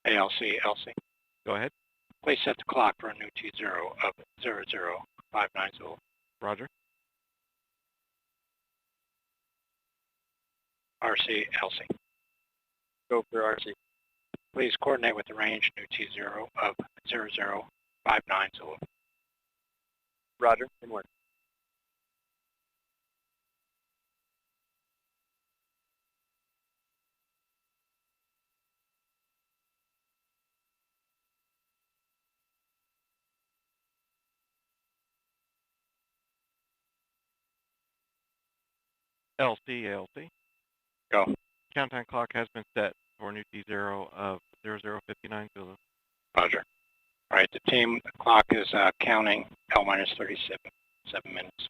[SPEAKER 4] ALC, LC.
[SPEAKER 11] Go ahead.
[SPEAKER 4] Please set the clock for a new T0 of 00590.
[SPEAKER 11] Roger.
[SPEAKER 4] RC, LC.
[SPEAKER 9] Go for RC.
[SPEAKER 4] Please coordinate with the range new T0 of 00590.
[SPEAKER 9] Roger. In work.
[SPEAKER 11] LC, ALC.
[SPEAKER 4] Go.
[SPEAKER 11] Countdown clock has been set for new T0 of 0059 Zulu.
[SPEAKER 4] Roger. All right, the team clock is counting L minus 37, 7 minutes.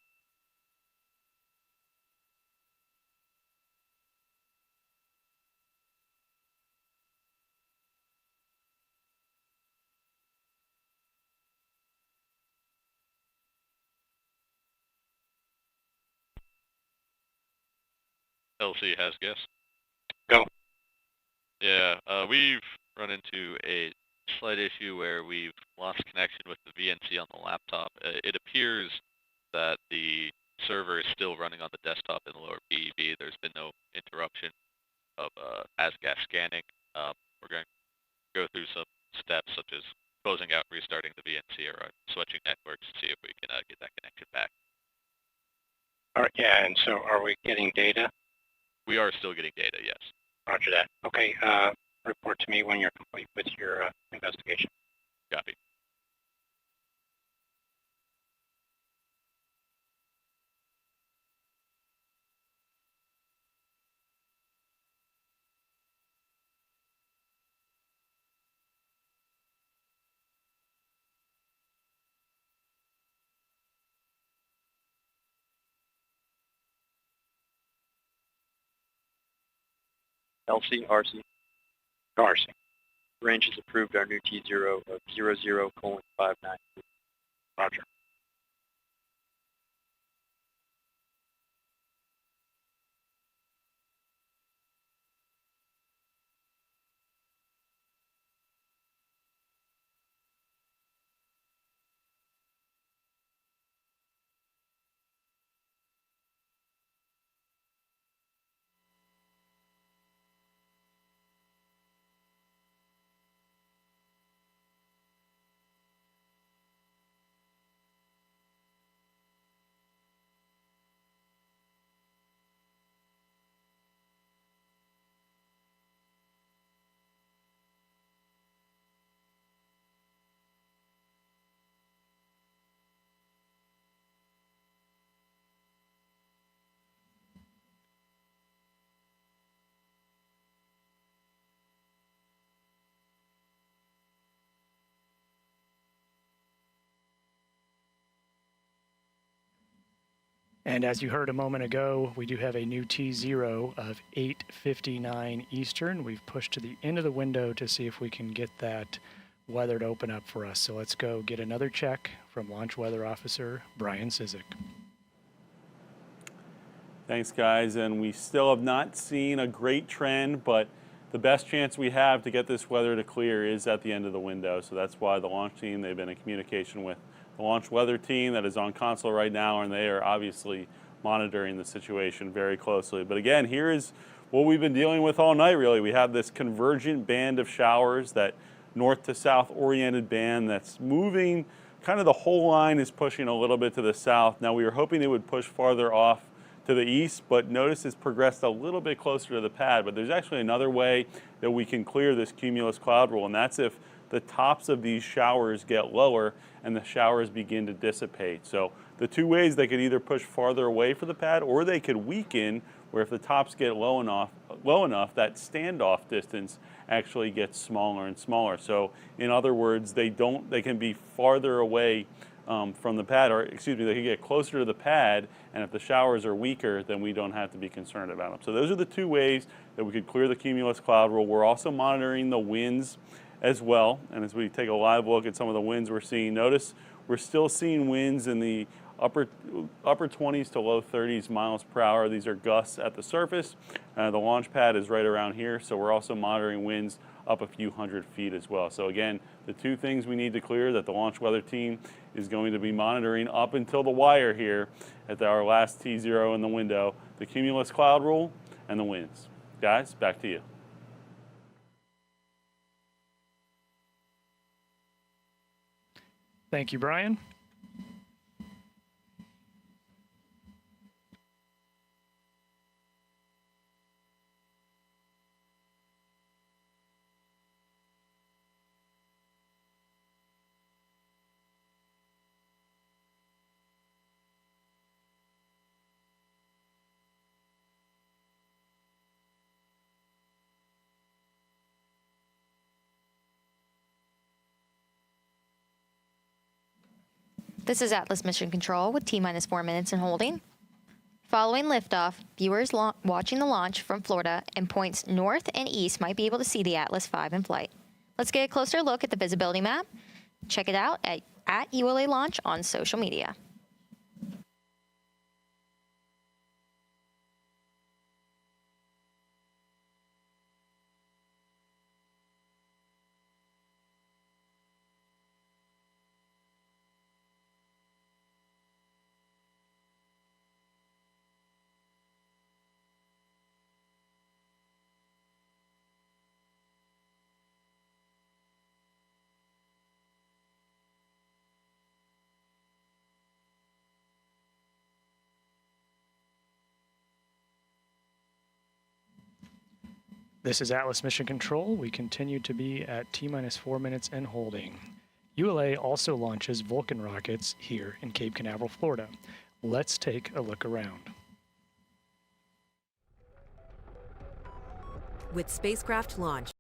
[SPEAKER 13] LC has guess.
[SPEAKER 4] Go.
[SPEAKER 13] Yeah, we've run into a slight issue where we've lost connection with the VNC on the laptop. It appears that the server is still running on the desktop in the lower PEB. There's been no interruption of ASGAS scanning. We're going to go through some steps such as closing out, restarting the VNC, or switching networks to see if we can get that connection back.
[SPEAKER 4] All right, yeah, and so are we getting data?
[SPEAKER 13] We are still getting data, yes.
[SPEAKER 4] Roger that. Okay, report to me when you're complete with your investigation.
[SPEAKER 13] Copy.
[SPEAKER 9] LC, RC.
[SPEAKER 4] RC.
[SPEAKER 9] Range has approved our new T0 of 00:59.
[SPEAKER 4] Roger.
[SPEAKER 2] And as you heard a moment ago, we do have a new T0 of 8:59 Eastern. We've pushed to the end of the window to see if we can get that weather to open up for us. So let's go get another check from Launch Weather Officer Brian Sizik.
[SPEAKER 1] Thanks, guys. And we still have not seen a great trend, but the best chance we have to get this weather to clear is at the end of the window. So that's why the launch team, they've been in communication with the launch weather team that is on console right now, and they are obviously monitoring the situation very closely. But again, here is what we've been dealing with all night, really. We have this convergent band of showers, that north to south oriented band that's moving. Kind of the whole line is pushing a little bit to the south. Now, we were hoping it would push farther off to the east, but notice it's progressed a little bit closer to the pad. But there's actually another way that we can clear this cumulus cloud roll, and that's if the tops of these showers get lower and the showers begin to dissipate. So the two ways, they could either push farther away from the pad, or they could weaken, where if the tops get low enough, that standoff distance actually gets smaller and smaller. So in other words, they can be farther away from the pad, or excuse me, they can get closer to the pad, and if the showers are weaker, then we don't have to be concerned about them. So those are the two ways that we could clear the cumulus cloud roll. We're also monitoring the winds as well, and as we take a live look at some of the winds we're seeing, notice we're still seeing winds in the upper 20s to low 30s miles per hour. These are gusts at the surface. The launch pad is right around here, so we're also monitoring winds up a few hundred feet as well. So again, the two things we need to clear that the launch weather team is going to be monitoring up until the wire here at our last T0 in the window, the cumulus cloud rule and the winds. Guys, back to you.
[SPEAKER 2] Thank you, Brian.
[SPEAKER 3] This is Atlas Mission Control with T-minus 4 minutes and holding. Following liftoff, viewers watching the launch from Florida and points north and east might be able to see the Atlas V in flight. Let's get a closer look at the visibility map. Check it out at ULA Launch on social media.
[SPEAKER 2] This is Atlas Mission Control. We continue to be at T-minus 4 minutes and holding. ULA also launches Vulcan rockets here in Cape Canaveral, Florida. Let's take a look around.
[SPEAKER 14] With spacecraft launch,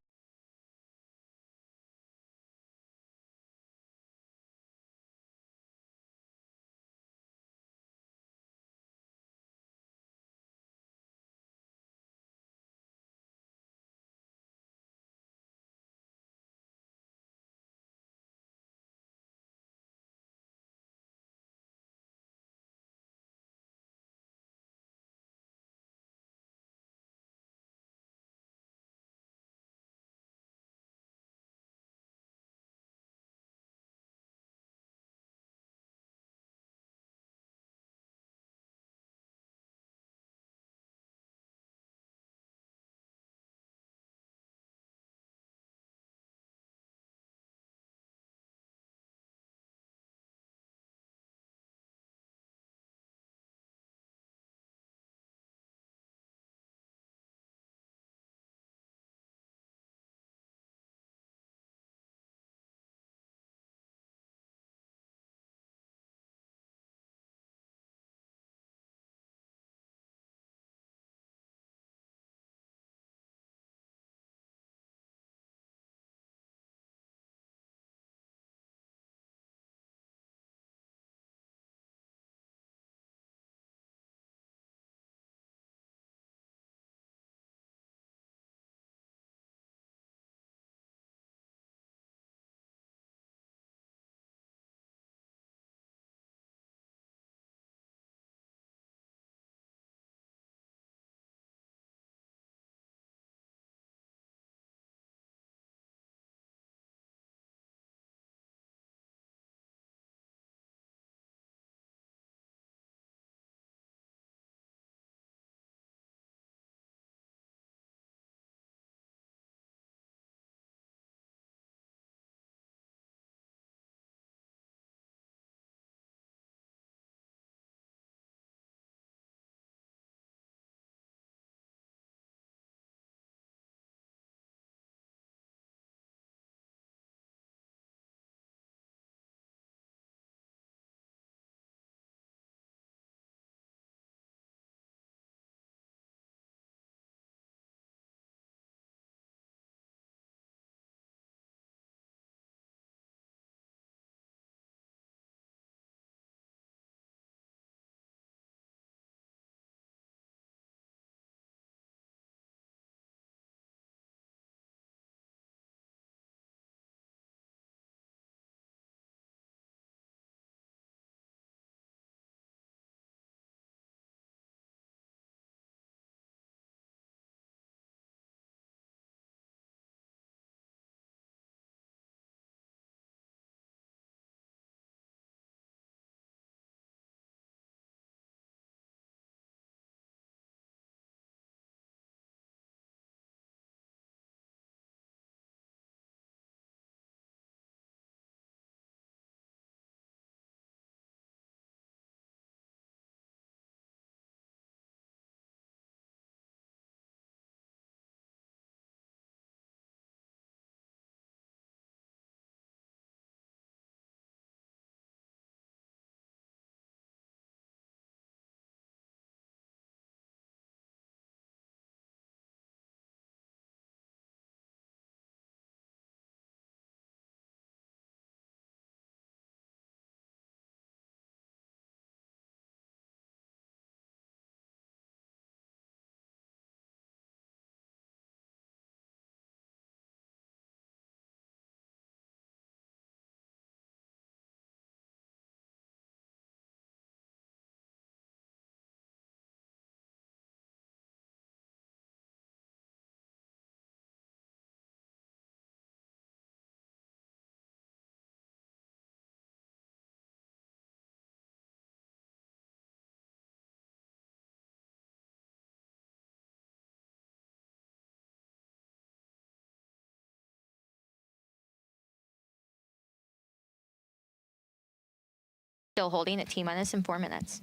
[SPEAKER 3] still holding at T-minus in 4 minutes.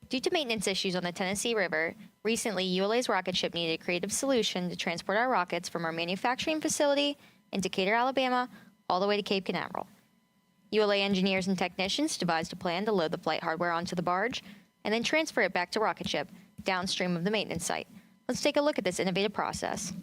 [SPEAKER 3] Due to maintenance issues on the Tennessee River, recently ULA's rocket ship needed a creative solution to transport our rockets from our manufacturing facility in Decatur, Alabama, all the way to Cape Canaveral. ULA engineers and technicians devised a plan to load the flight hardware onto the barge and then transfer it back to rocket ship downstream of the maintenance site. Let's take a look at this innovative process.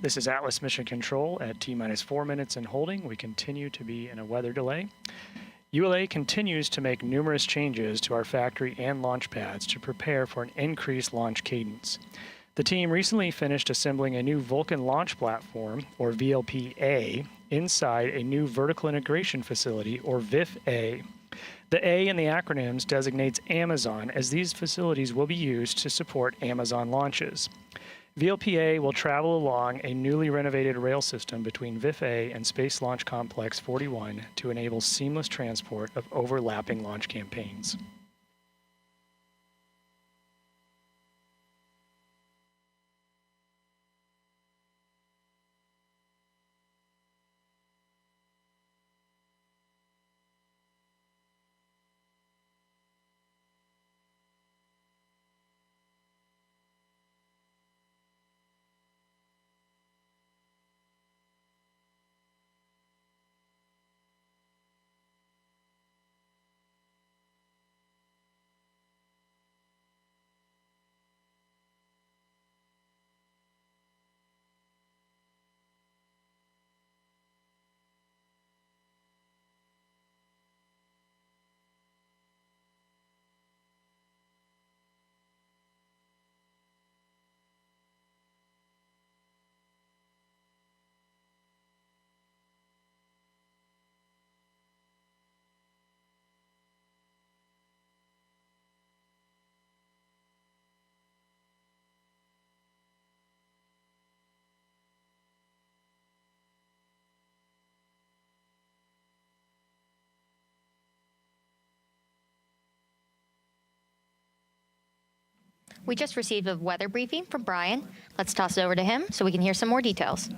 [SPEAKER 2] This is Atlas Mission Control at T-minus 4 minutes and holding. We continue to be in a weather delay. ULA continues to make numerous changes to our factory and launch pads to prepare for an increased launch cadence. The team recently finished assembling a new Vulcan launch platform, or VLP-A, inside a new vertical integration facility, or VIF-A. The A in the acronyms designates Amazon, as these facilities will be used to support Amazon launches. VLP-A will travel along a newly renovated rail system between VIF-A and Space Launch Complex 41 to enable seamless transport of overlapping launch campaigns.
[SPEAKER 3] We just received a weather briefing from Brian. Let's toss it over to him so we can hear some more details.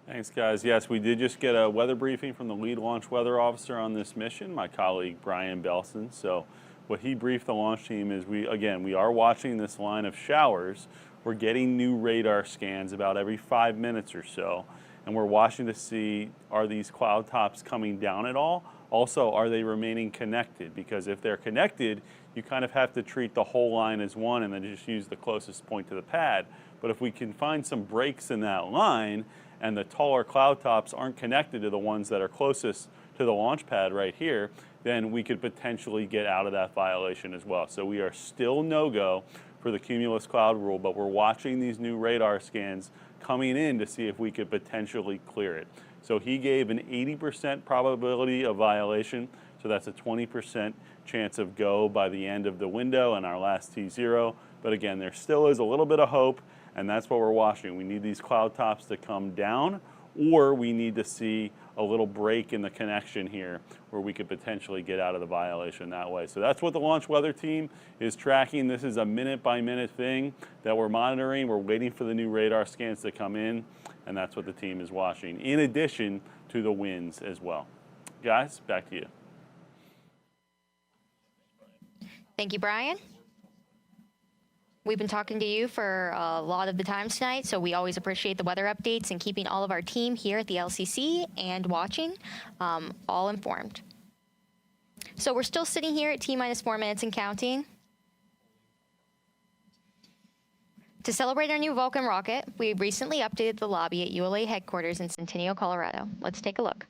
[SPEAKER 1] Thanks, guys. Yes, we did just get a weather briefing from the lead launch weather officer on this mission, my colleague Brian Belson. So what he briefed the launch team is we are watching this line of showers we're getting new radar scans about every 5 minutes or so, and we're watching to see, are these cloud tops coming down at all? Also, are they remaining connected? Because if they're connected, you kind of have to treat the whole line as one and then just use the closest point to the pad. But if we can find some breaks in that line and the taller cloud tops aren't connected to the ones that are closest to the launch pad right here, then we could potentially get out of that violation as well. So we are still no-go for the cumulus cloud rule, but we're watching these new radar scans coming in to see if we could potentially clear it. So he gave an 80% probability of violation, so that's a 20% chance of go by the end of the window and our last T0. But again, there still is a little bit of hope, and that's what we're watching. We need these cloud tops to come down, or we need to see a little break in the connection here where we could potentially get out of the violation that way. So that's what the launch weather team is tracking. This is a minute-by-minute thing that we're monitoring. We're waiting for the new radar scans to come in, and that's what the team is watching, in addition to the winds as well. Guys, back to you.
[SPEAKER 3] Thank you, Brian. We've been talking to you for a lot of the time tonight, so we always appreciate the weather updates and keeping all of our team here at the LCC and watching all informed. So we're still sitting here at T-minus 4 minutes and counting. To celebrate our new Vulcan rocket, we recently updated the lobby at ULA headquarters in Centennial, Colorado. Let's take a look.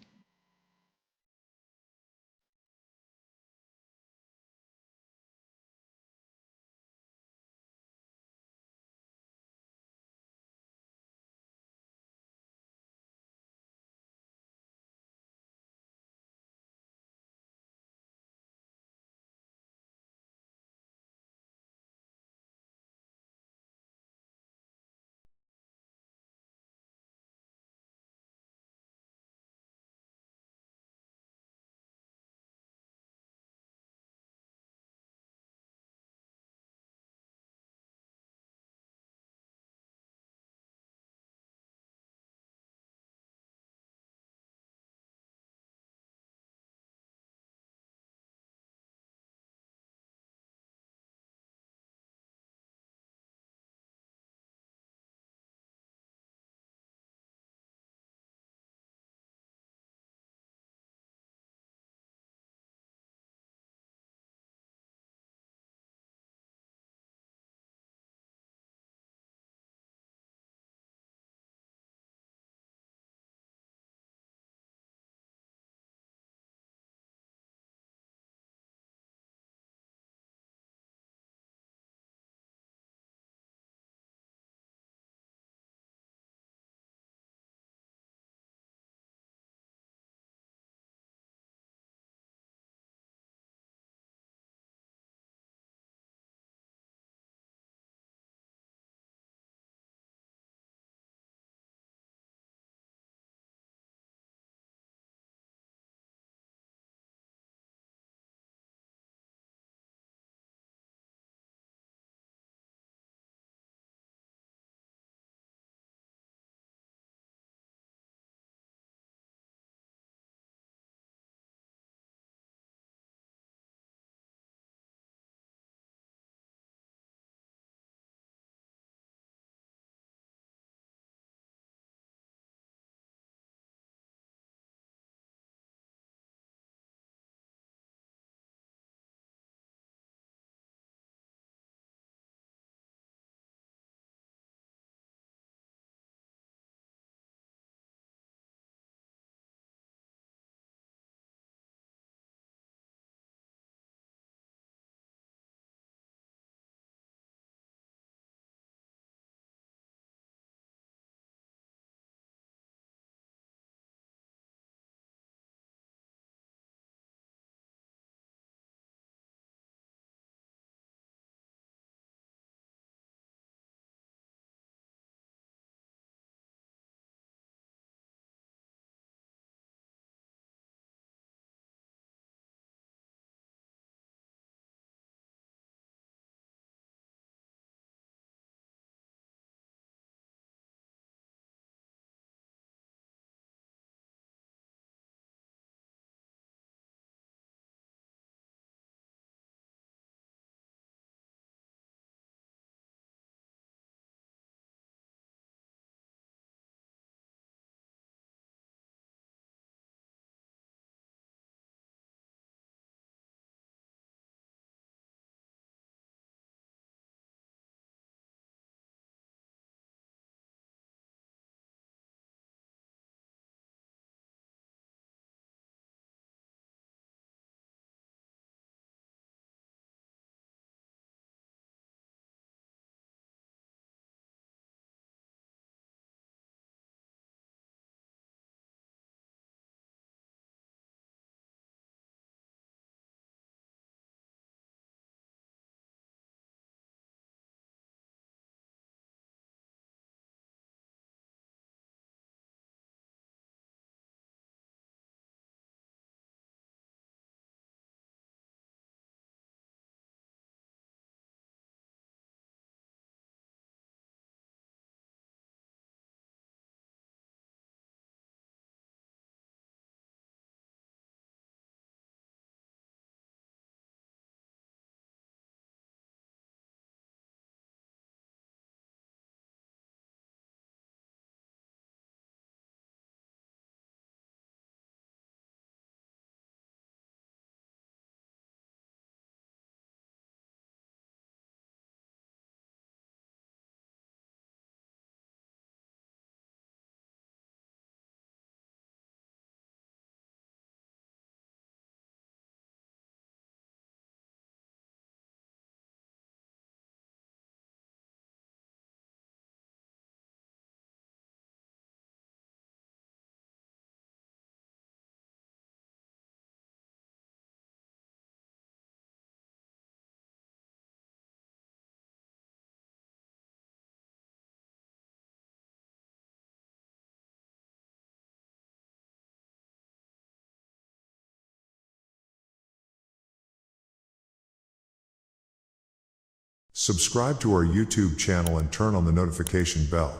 [SPEAKER 15] Subscribe to our YouTube channel and turn on the notification bell.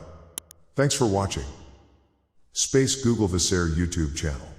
[SPEAKER 15] Thanks for watching. Space Googlevesaire YouTube channel.